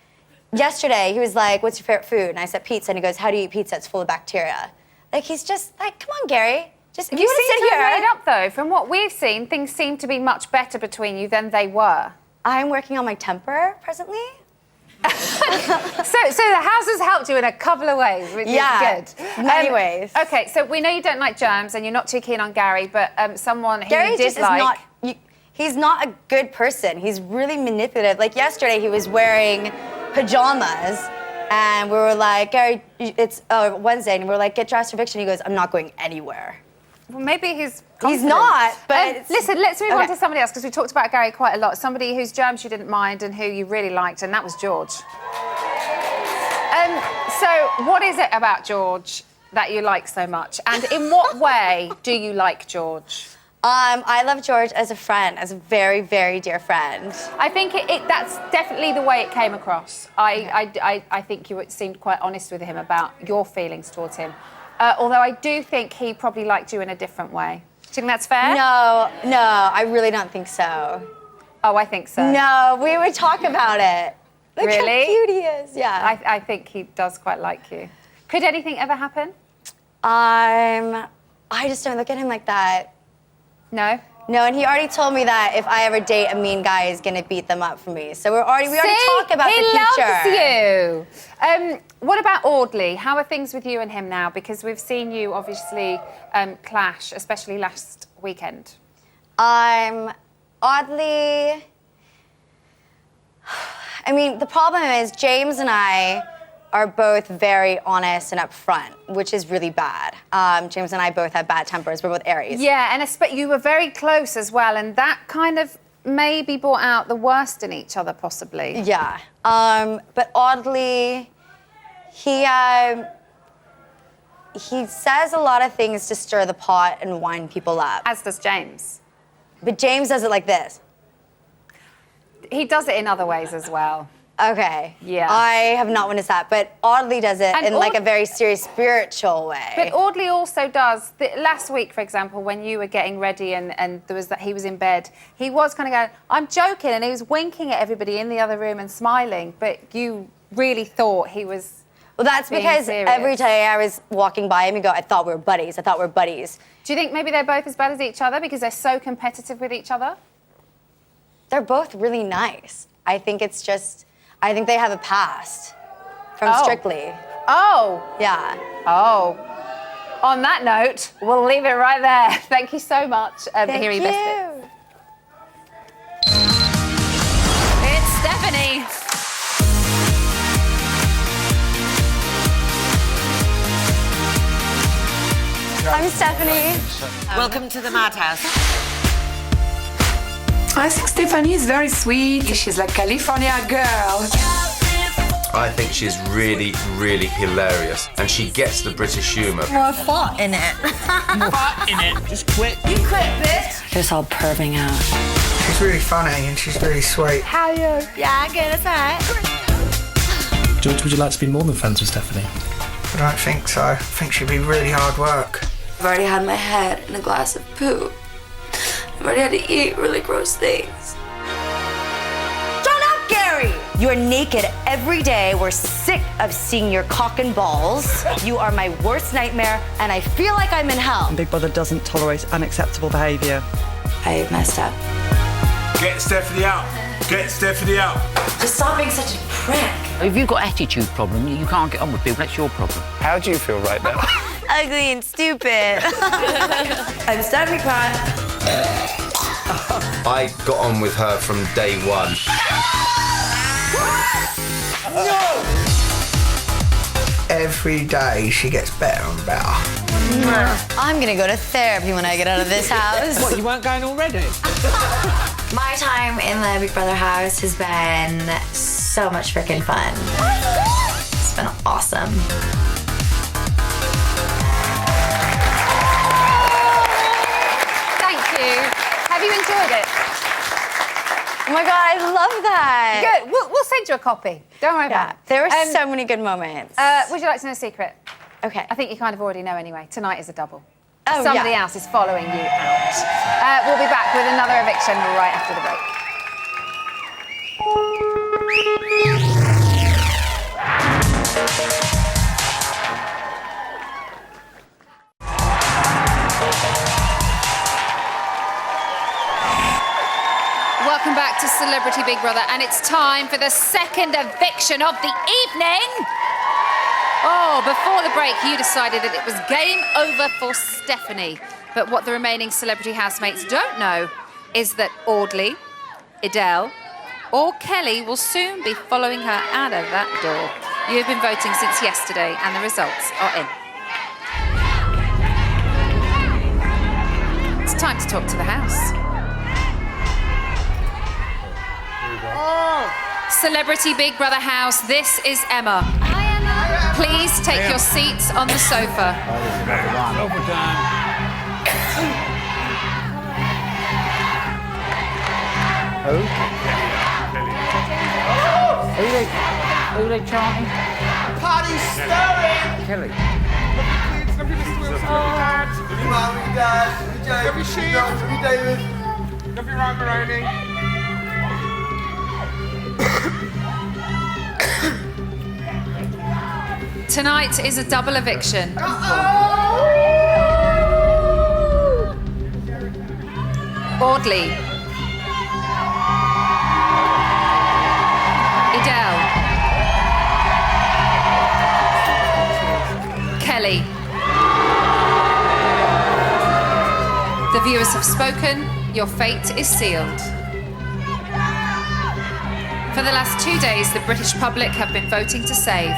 yesterday, he was like, what's your favorite food? And I said pizza. And he goes, how do you eat pizza? It's full of bacteria. Like, he's just like, come on, Gary. Just, if you want to sit here. Made up though. From what we've seen, things seem to be much better between you than they were. I'm working on my temper presently. So the house has helped you in a couple of ways, which is good. Many ways. Okay, so we know you don't like germs and you're not too keen on Gary, but someone who Gary you did just like... He's not a good person. He's really manipulative. Like yesterday, he was wearing pajamas, and we were like, Gary, it's Wednesday, and we were like, get dressed for Eviction. He goes, I'm not going anywhere. Well, maybe he's not, but... listen, let's move on to somebody else, because we talked about Gary quite a lot. Somebody whose germs you didn't mind and who you really liked, and that was George. So what is it about George that you like so much? And in what way do you like George? I love George as a friend, as a very, very dear friend. I think that's definitely the way it came across. I think you seemed quite honest with him about your feelings towards him. Although I do think he probably liked you in a different way. Do you think that's fair? No, I really don't think so. Oh, I think so. No, we would talk about it. Look really? how cute he is, yeah. I think he does quite like you. Could anything ever happen? I just don't look at him like that. No? No, and he already told me that if I ever date a mean guy, he's gonna beat them up for me. So we already talked about the future. He loves you. What about Audley? How are things with you and him now? Because we've seen you obviously clash, especially last weekend. Oddly, I mean, the problem is James and I are both very honest and upfront, which is really bad. James and I both have bad tempers. We're both Aries. Yeah, and you were very close as well, and that kind of maybe brought out the worst in each other, possibly. Yeah. But oddly, he says a lot of things to stir the pot and wind people up. As does James. But James does it like this. He does it in other ways as well. Okay. Yeah. I have not witnessed that, but Audley does it in like a very serious, spiritual way. But Audley also does. Last week, for example, when you were getting ready and there was that he was in bed, he was kind of going, I'm joking, and he was winking at everybody in the other room and smiling, but you really thought he was Well, that's because serious. Every day I was walking by him and go, I thought we were buddies. I thought we were buddies. Do you think maybe they're both as bad as each other because they're so competitive with each other? They're both really nice. I think it's just, I think they have a past from Strictly. Oh. Yeah. Oh. On that note, we'll leave it right there. Thank you so much, Here He Biscuit. It's Stephanie. I'm Stephanie. Welcome to the Madhouse. I think Stephanie is very sweet. She's like California girl. I think she's really, really hilarious, and she gets the British humour. More fought in it. More fought in it. Just quit. You quit, bitch. Just all perving out. She's really funny and she's really sweet. How are you? Yeah, good, that's alright. George, would you like to be more than friends with Stephanie? I don't think so. I think she'd be really hard work. I've already had my head in a glass of poo. I've already had to eat really gross things. Shut up, Gary! You're naked every day. We're sick of seeing your cock and balls. You are my worst nightmare, and I feel like I'm in hell. Big Brother doesn't tolerate unacceptable behaviour. I messed up. Get Stephanie out. Get Stephanie out. Just stop being such a prick. If you've got an attitude problem, you can't get on with people, that's your problem. How do you feel right now? Ugly and stupid. I'm Stephanie Pratt. I got on with her from day one. No! Every day she gets better and better. I'm gonna go to therapy when I get out of this house. What, you weren't going already? My time in the Big Brother house has been so much freaking fun. It's been awesome. Thank you. Have you enjoyed it? Oh my God, I love that. Good. We'll send you a copy. Don't worry about it. There were so many good moments. Would you like to know a secret? Okay. I think you kind of already know anyway. Tonight is a double. Oh, Somebody yeah. else is following you out. We'll be back with another eviction right after the break. Welcome back to Celebrity Big Brother, and it's time for the second eviction of the evening. Oh, before the break, you decided that it was game over for Stephanie. But what the remaining celebrity housemates don't know is that Audley, Adele, or Kelly will soon be following her out of that door. You have been voting since yesterday, and the results are in. It's time to talk to the house. Celebrity Big Brother house, this is Emma. Hi, Emma. Please take your seats on the sofa. Who are they chanting? Party's stirring! Kelly. Mummy, Dad, Love you, Sheep. Love you, David. Love you, right, Maroney. Tonight is a double eviction. Audley. Edel. Kelly. The viewers have spoken. Your fate is sealed. For the last 2 days, the British public have been voting to save.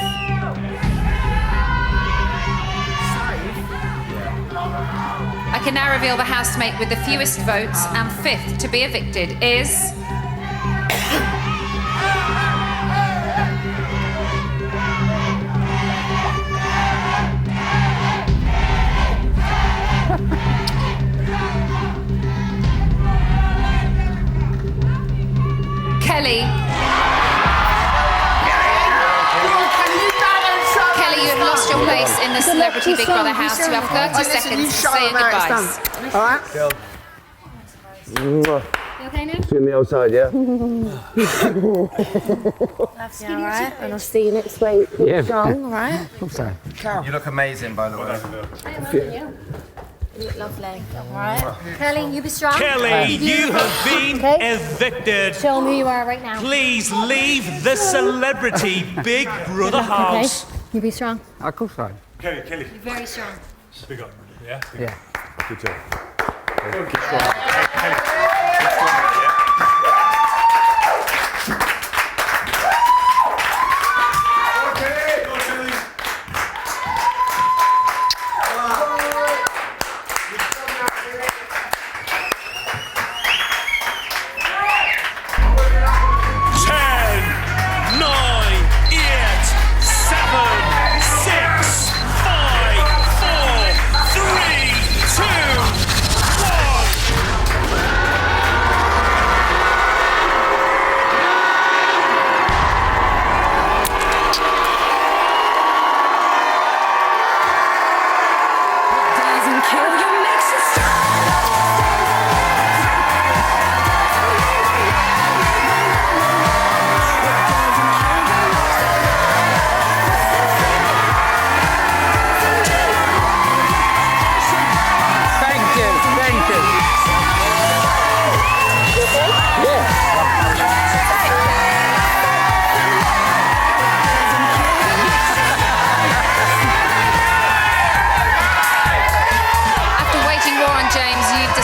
I can now reveal the housemate with the fewest votes, and fifth to be evicted is... Kelly. Kelly, you have lost your place in the Celebrity Big Brother house. You have 30 seconds to say your goodbyes. All right. You okay now? See you on the outside, yeah? Yeah, all right. And I'll see you next week. Keep Yeah. strong, all right? Okay. You look amazing, by the way. You look lovely. All right. Kelly, you be strong. Kelly, you have been evicted. Show me who you are right now. Please leave the Celebrity Big Brother house. Okay. You be strong. Of course I am. Kelly. You're very strong. Speak up. Yeah? Yeah. Good job.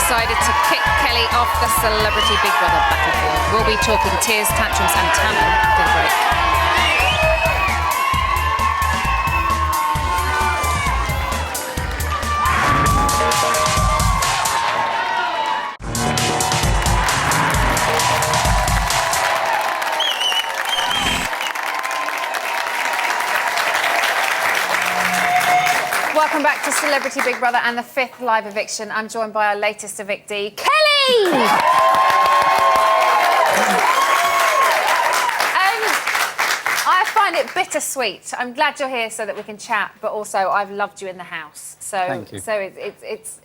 Decided to kick Kelly off the Celebrity Big Brother battlefield. We'll be talking tears, tantrums and tanning after the break. Welcome back to Celebrity Big Brother and the 5th live eviction. I'm joined by our latest evictee, Kelly! I find it bittersweet. I'm glad you're here so that we can chat, but also I've loved you in the house. So, Thank you. So it's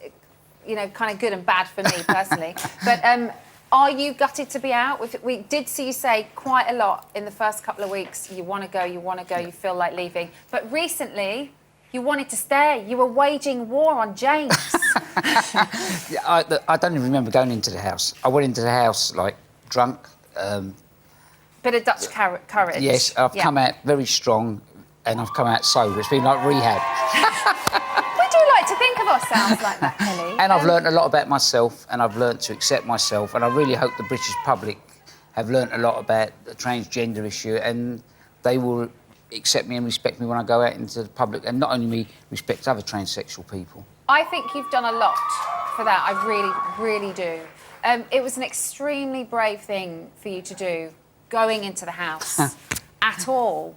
you know, kind of good and bad for me personally. But are you gutted to be out? We did see you say quite a lot in the first couple of weeks. You want to go, you feel like leaving. But recently, you wanted to stay. You were waging war on James. I don't even remember going into the house. I went into the house, like, drunk. Bit of Dutch courage. Yes, I've come out very strong and I've come out sober. It's been like rehab. We do like to think of ourselves like that, Kelly. And I've learnt a lot about myself and I've learnt to accept myself, and I really hope the British public have learnt a lot about the transgender issue, and they will accept me and respect me when I go out into the public, and not only me, respect other transsexual people. I think you've done a lot for that. I really, really do. It was an extremely brave thing for you to do, going into the house at all.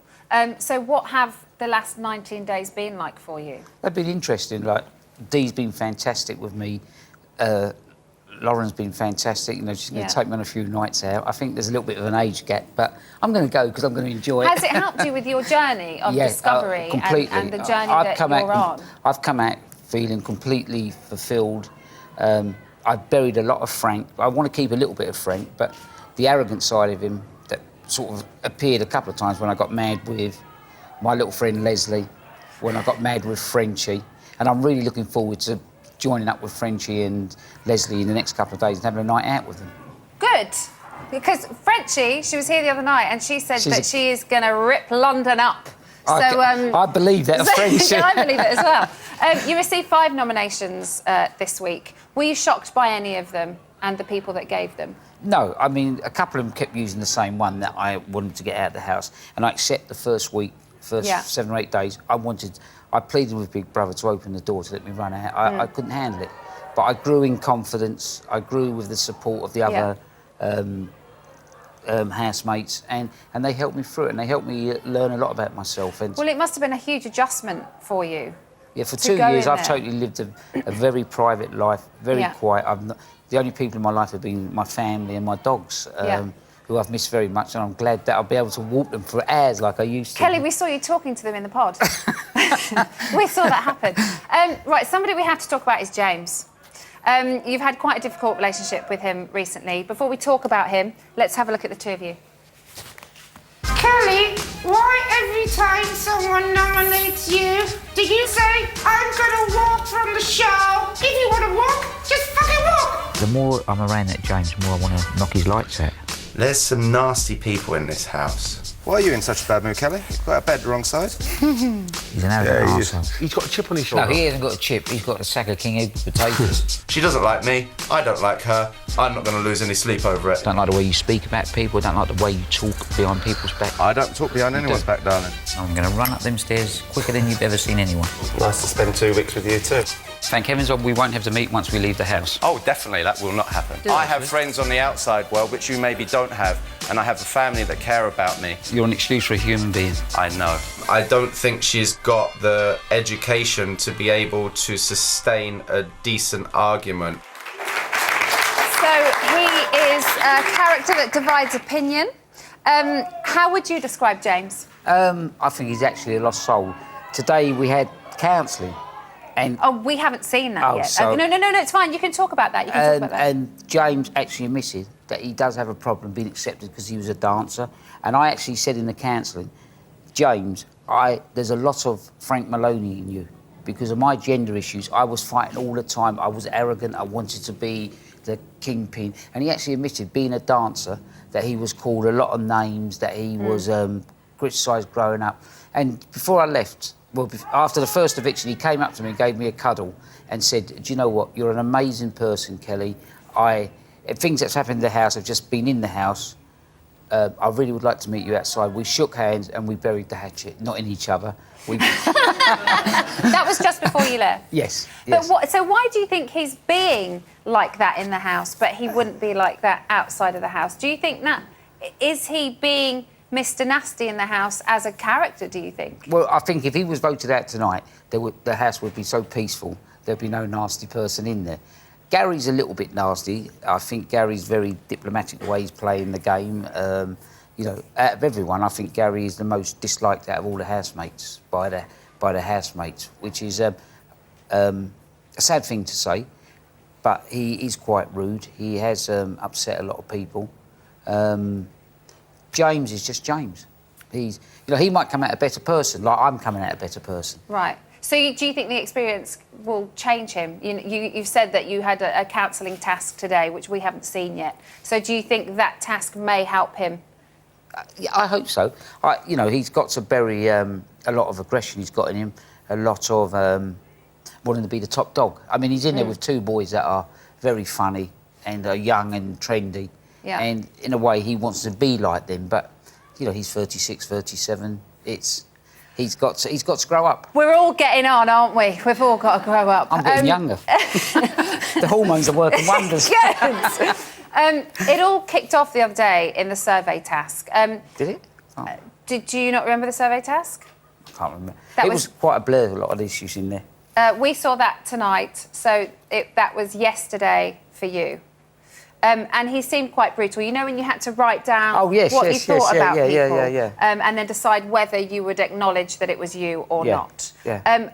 So what have the last 19 days been like for you? They've been interesting. Like, Dee's been fantastic with me. Lauren's been fantastic. You know, she's going to take me on a few nights out. I think there's a little bit of an age gap, but I'm going to go because I'm going to enjoy it. Has it helped you with your journey of discovery completely. and the journey that you're on? I've come out feeling completely fulfilled. I've buried a lot of Frank. I want to keep a little bit of Frank, but the arrogant side of him that sort of appeared a couple of times when I got mad with my little friend Leslie, when I got mad with Frenchie, and I'm really looking forward to joining up with Frenchie and Leslie in the next couple of days and having a night out with them. Good. Because Frenchie, she was here the other night and she said that she is going to rip London up. I believe that of Frenchie. Yeah, I believe it as well. You received 5 nominations this week. Were you shocked by any of them and the people that gave them? No, I mean, a couple of them kept using the same one that I wanted to get out of the house. And I accept the first week, 7 or 8 days, I pleaded with Big Brother to open the door to let me run out. I couldn't handle it. But I grew in confidence. I grew with the support of the other housemates, and they helped me through it, and they helped me learn a lot about myself. And well, it must have been a huge adjustment for you. Yeah, for 2 years, I've totally lived a very private life, very quiet. The only people in my life have been my family and my dogs, who I've missed very much, and I'm glad that I'll be able to walk them for hours like I used to. Kelly, we saw you talking to them in the pod. We saw that happen. Right, somebody we have to talk about is James. You've had quite a difficult relationship with him recently. Before we talk about him, let's have a look at the two of you. Kelly, why every time someone nominates you, do you say, I'm gonna walk from the show? If you wanna walk, just fucking walk! The more I'm around that James, the more I want to knock his lights out. There's some nasty people in this house. Why are you in such a bad mood, Kelly? You got out of bed the wrong side? He's an arrogant arsehole. He's got a chip on his shoulder. No, he hasn't got a chip. He's got a sack of King Edward potatoes. She doesn't like me. I don't like her. I'm not going to lose any sleep over it. I don't like the way you speak about people. I don't like the way you talk behind people's back. I don't talk behind anyone's back, darling. I'm going to run up them stairs quicker than you've ever seen anyone. Nice to spend 2 weeks with you too. Thank heavens we won't have to meet once we leave the house. Oh, definitely, that will not happen. I have friends on the outside world which you maybe don't have, and I have a family that care about me. You're an excuse for a human being. I know. I don't think she's got the education to be able to sustain a decent argument. So he is a character that divides opinion. How would you describe James? I think he's actually a lost soul. Today we had counselling. And we haven't seen that yet. So, no, it's fine. You can talk about that. And James actually admitted that he does have a problem being accepted because he was a dancer. And I actually said in the counselling, James, there's a lot of Frank Maloney in you. Because of my gender issues, I was fighting all the time. I was arrogant. I wanted to be the kingpin. And he actually admitted, being a dancer, that he was called a lot of names, that he was criticised growing up. And before I left, well, after the first eviction, he came up to me and gave me a cuddle and said, do you know what? You're an amazing person, Kelly. Things that's happened in the house have just been in the house. I really would like to meet you outside. We shook hands and we buried the hatchet, not in each other. That was just before you left? Yes. But so why do you think he's being like that in the house, but he wouldn't be like that outside of the house? Do you think that... Is he being Mr. Nasty in the house as a character, do you think? Well, I think if he was voted out tonight, the house would be so peaceful, there'd be no nasty person in there. Gary's a little bit nasty. I think Gary's very diplomatic the way he's playing the game. You know, out of everyone, I think Gary is the most disliked out of all the housemates by the housemates, which is a sad thing to say, but he is quite rude. He has upset a lot of people. James is just James. He might come out a better person, like I'm coming out a better person. Right. So do you think the experience will change him? You've said that you had a counselling task today, which we haven't seen yet. So do you think that task may help him? Yeah, I hope so. He's got to bury a lot of aggression he's got in him, a lot of wanting to be the top dog. I mean, he's in there with 2 boys that are very funny and are young and trendy. Yeah. And in a way, he wants to be like them, but he's 36, 37. He's got to grow up. We're all getting on, aren't we? We've all got to grow up. I'm getting younger. The hormones are working wonders. Yes. It all kicked off the other day in the survey task. Did it? Oh. Did you not remember the survey task? I can't remember. It was quite a blur, a lot of issues in there. We saw that tonight, so that was yesterday for you. And he seemed quite brutal. You know when you had to write down what you thought about people and then decide whether you would acknowledge that it was you or not. Yeah.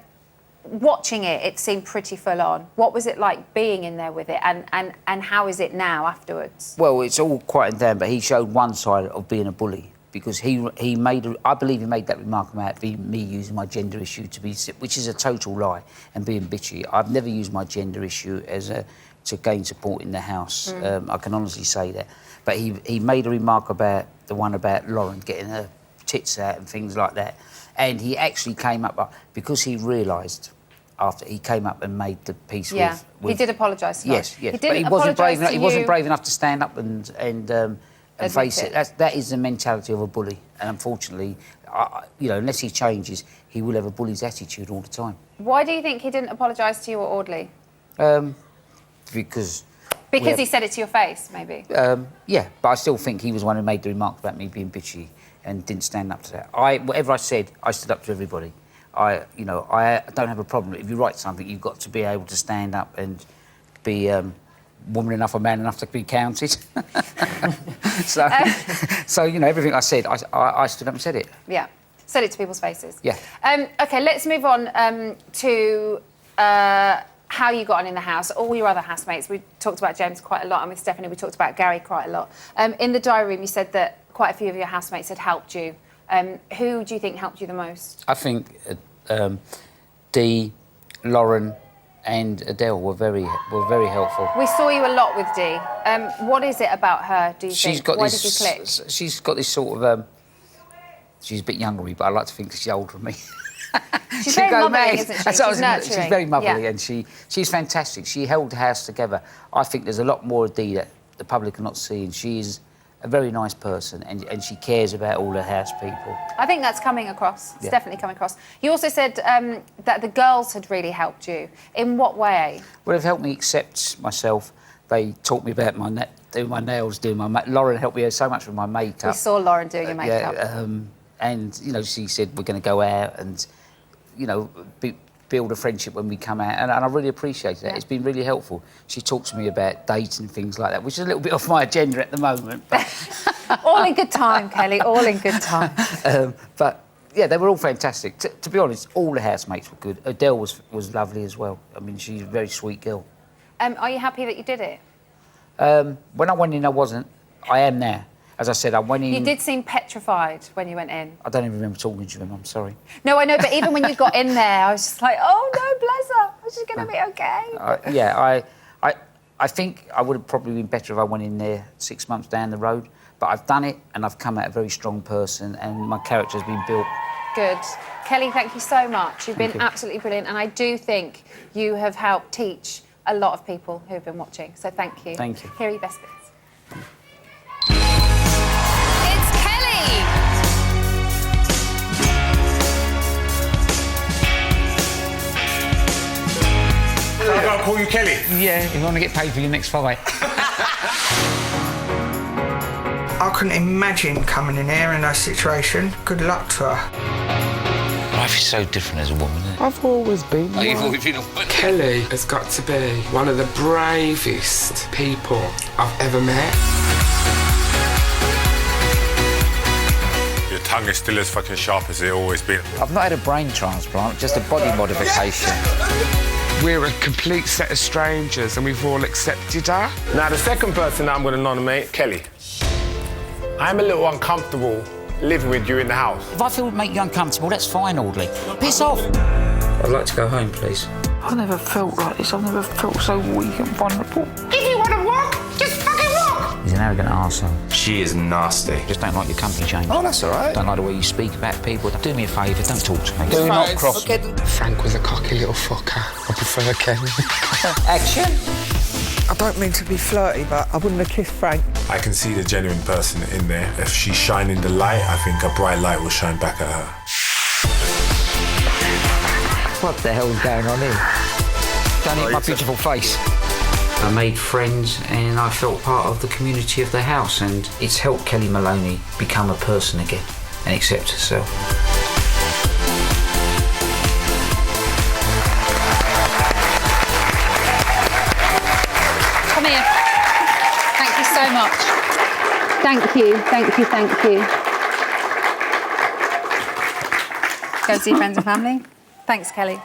Watching it seemed pretty full on. What was it like being in there with it and how is it now afterwards? Well, it's all quieted down, but he showed one side of being a bully. because I believe he made that remark about me using my gender issue which is a total lie, and being bitchy. I've never used my gender issue to gain support in the house. I can honestly say that. But he made a remark about the one about Lauren getting her tits out and things like that. And he actually came up, because he realised after he came up and made the peace with... He did apologise to Yes, you. yes. He But he wasn't brave enough. to He wasn't you. brave enough to stand up and face it. That is the mentality of a bully. And unfortunately, unless he changes, he will have a bully's attitude all the time. Why do you think he didn't apologise to you or Audley? Because he said it to your face, maybe? Yeah, but I still think he was the one who made the remark about me being bitchy and didn't stand up to that. Whatever I said, I stood up to everybody. I don't have a problem. If you write something, you've got to be able to stand up and be woman enough or man enough to be counted. so, everything I said, I stood up and said it. Yeah, said it to people's faces. Yeah. OK, let's move on to how you got on in the house. All your other housemates, we talked about James quite a lot, and with Stephanie we talked about Gary quite a lot. In the diary room, you said that quite a few of your housemates had helped you. Who do you think helped you the most? I think Dee, Lauren and Adele were very helpful. We saw you a lot with Dee. What is it about her, do you think? Why did you click? She's got this sort of... she's a bit younger than me, but I like to think she's older than me. She's very mothering, isn't she? She's nurturing. She's very motherly, and she's fantastic. She held the house together. I think there's a lot more of Dee that the public are not seeing. She is a very nice person, and she cares about all the house people. I think that's coming across. It's definitely coming across. You also said that the girls had really helped you. In what way? Well, they've helped me accept myself. They taught me about doing my nails, doing my makeup. Lauren helped me so much with my makeup. We saw Lauren doing your makeup. And, she said, we're going to go out and, build a friendship when we come out. And I really appreciate that. Yeah. It's been really helpful. She talks to me about dates and things like that, which is a little bit off my agenda at the moment. But all in good time, Kelly, all in good time. But, yeah, they were all fantastic. To be honest, all the housemates were good. Adele was lovely as well. I mean, she's a very sweet girl. Are you happy that you did it? When I went in, I wasn't. I am now. As I said, I went in... You did seem petrified when you went in. I don't even remember talking to him, I'm sorry. No, I know, but even when you got in there, I was just like, oh, no, bless her. She's going to be OK. I think I would have probably been better if I went in there 6 months down the road, but I've done it, and I've come out a very strong person, and my character's been built. Good. Kelly, thank you so much. You've been absolutely brilliant, and I do think you have helped teach a lot of people who have been watching, so thank you. Thank you. Here are your best bits. I gotta call you Kelly. Yeah, if you want to get paid for your next fight. I couldn't imagine coming in here in that situation. Good luck to her. Life is so different as a woman, isn't it? I've always been one. You've always been a woman. Kelly has got to be one of the bravest people I've ever met. Your tongue is still as fucking sharp as it always been. I've not had a brain transplant, just a body modification. We're a complete set of strangers and we've all accepted her. Now, the second person that I'm going to nominate, Kelly. I'm a little uncomfortable living with you in the house. If I feel it make you uncomfortable, that's fine, Audley. Piss off. I'd like to go home, please. I've never felt like this. I've never felt so weak and vulnerable. If you want to walk, just fucking walk. He's an arrogant arsehole. She is nasty. Just don't like your company, James. Oh, that's all right. Don't like the way you speak about people. Do me a favour, don't talk to me. Do not cross me. Frank was a cocky little fucker. I prefer Kelly. Action. I don't mean to be flirty, but I wouldn't have kissed Frank. I can see the genuine person in there. If she's shining the light, I think a bright light will shine back at her. What the hell's going on here? Don't eat my beautiful face. I made friends and I felt part of the community of the house, and it's helped Kelly Maloney become a person again and accept herself. Come here. Thank you so much. Thank you, thank you, thank you. Go see friends and family. Thanks, Kelly.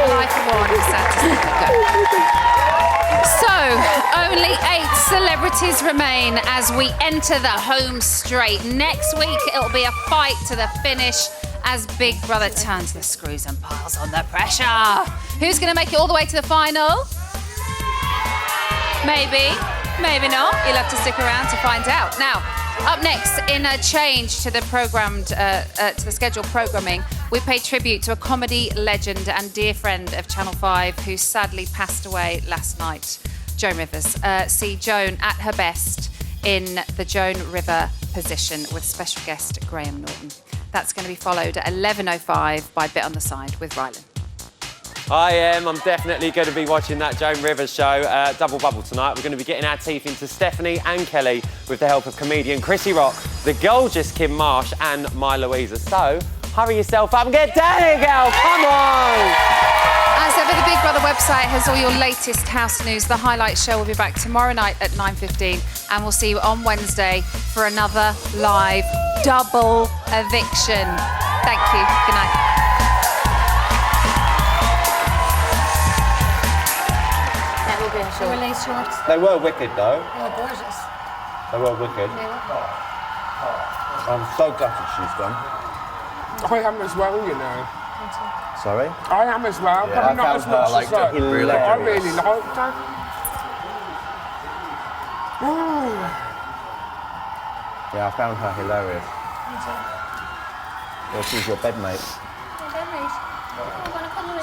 Life of one is sad to see. uncertainties remain as we enter the home straight. Next week, it'll be a fight to the finish as Big Brother turns the screws and piles on the pressure. Who's going to make it all the way to the final? Maybe, maybe not. You'll have to stick around to find out. Now, up next, in a change to the scheduled programming, we pay tribute to a comedy legend and dear friend of Channel 5 who sadly passed away last night, Joan Rivers. See Joan at her best in the Joan River position with special guest Graham Norton. That's going to be followed at 11:05 by Bit on the Side with Rylan. I'm definitely going to be watching that Joan Rivers show, Double Bubble tonight. We're going to be getting our teeth into Stephanie and Kelly with the help of comedian Chrissy Rock, the gorgeous Kim Marsh and My Louisa. So, hurry yourself up and get down here, girl, come on! As ever, the Big Brother website has all your latest house news. The highlight show will be back tomorrow night at 9:15 and we'll see you on Wednesday for another live double eviction. Thank you. Good night. They were lace shorts. They were wicked, though. They were gorgeous. They were wicked. I'm so gutted she's gone. I am as well, you know. Sorry? I am as well. Yeah, Probably not as much as her, that. hilarious. I really liked her. Oh. Yeah, I found her hilarious. Well, she's your bedmate.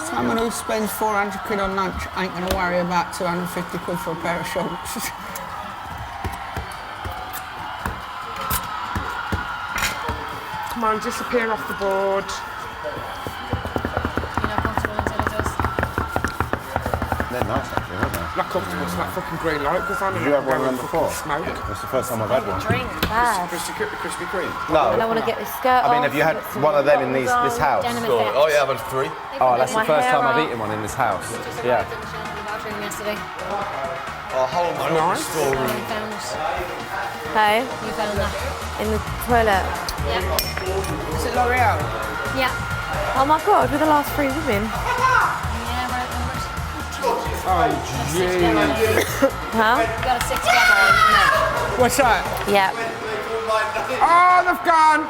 Someone who spends 400 quid on lunch ain't going to worry about 250 quid for a pair of shorts. Come on, disappear off the board. They're nice, actually, aren't they? Not comfortable to that fucking green light because I'm Did you have one of them before? Smoke. That's the first time I've had one. Drink bad. Krispy Kreme? I No. don't want to get this skirt I mean, off, have you had got some one of them in buttons this on, house? denim Sure. effect. Oh, yeah, I've had 3. Oh, that's My the first hair time I've up. eaten one in this house. Yeah. Yesterday. Oh, hold on, nice. You found it. Hey, You found that. in the toilet. Yeah. Is it L'Oreal? Yeah. Oh my God, we're the last 3 women. Yeah, right numbers. Oh, jeez. Huh? Got a 6 together. What's that? Yeah. Oh, they've gone.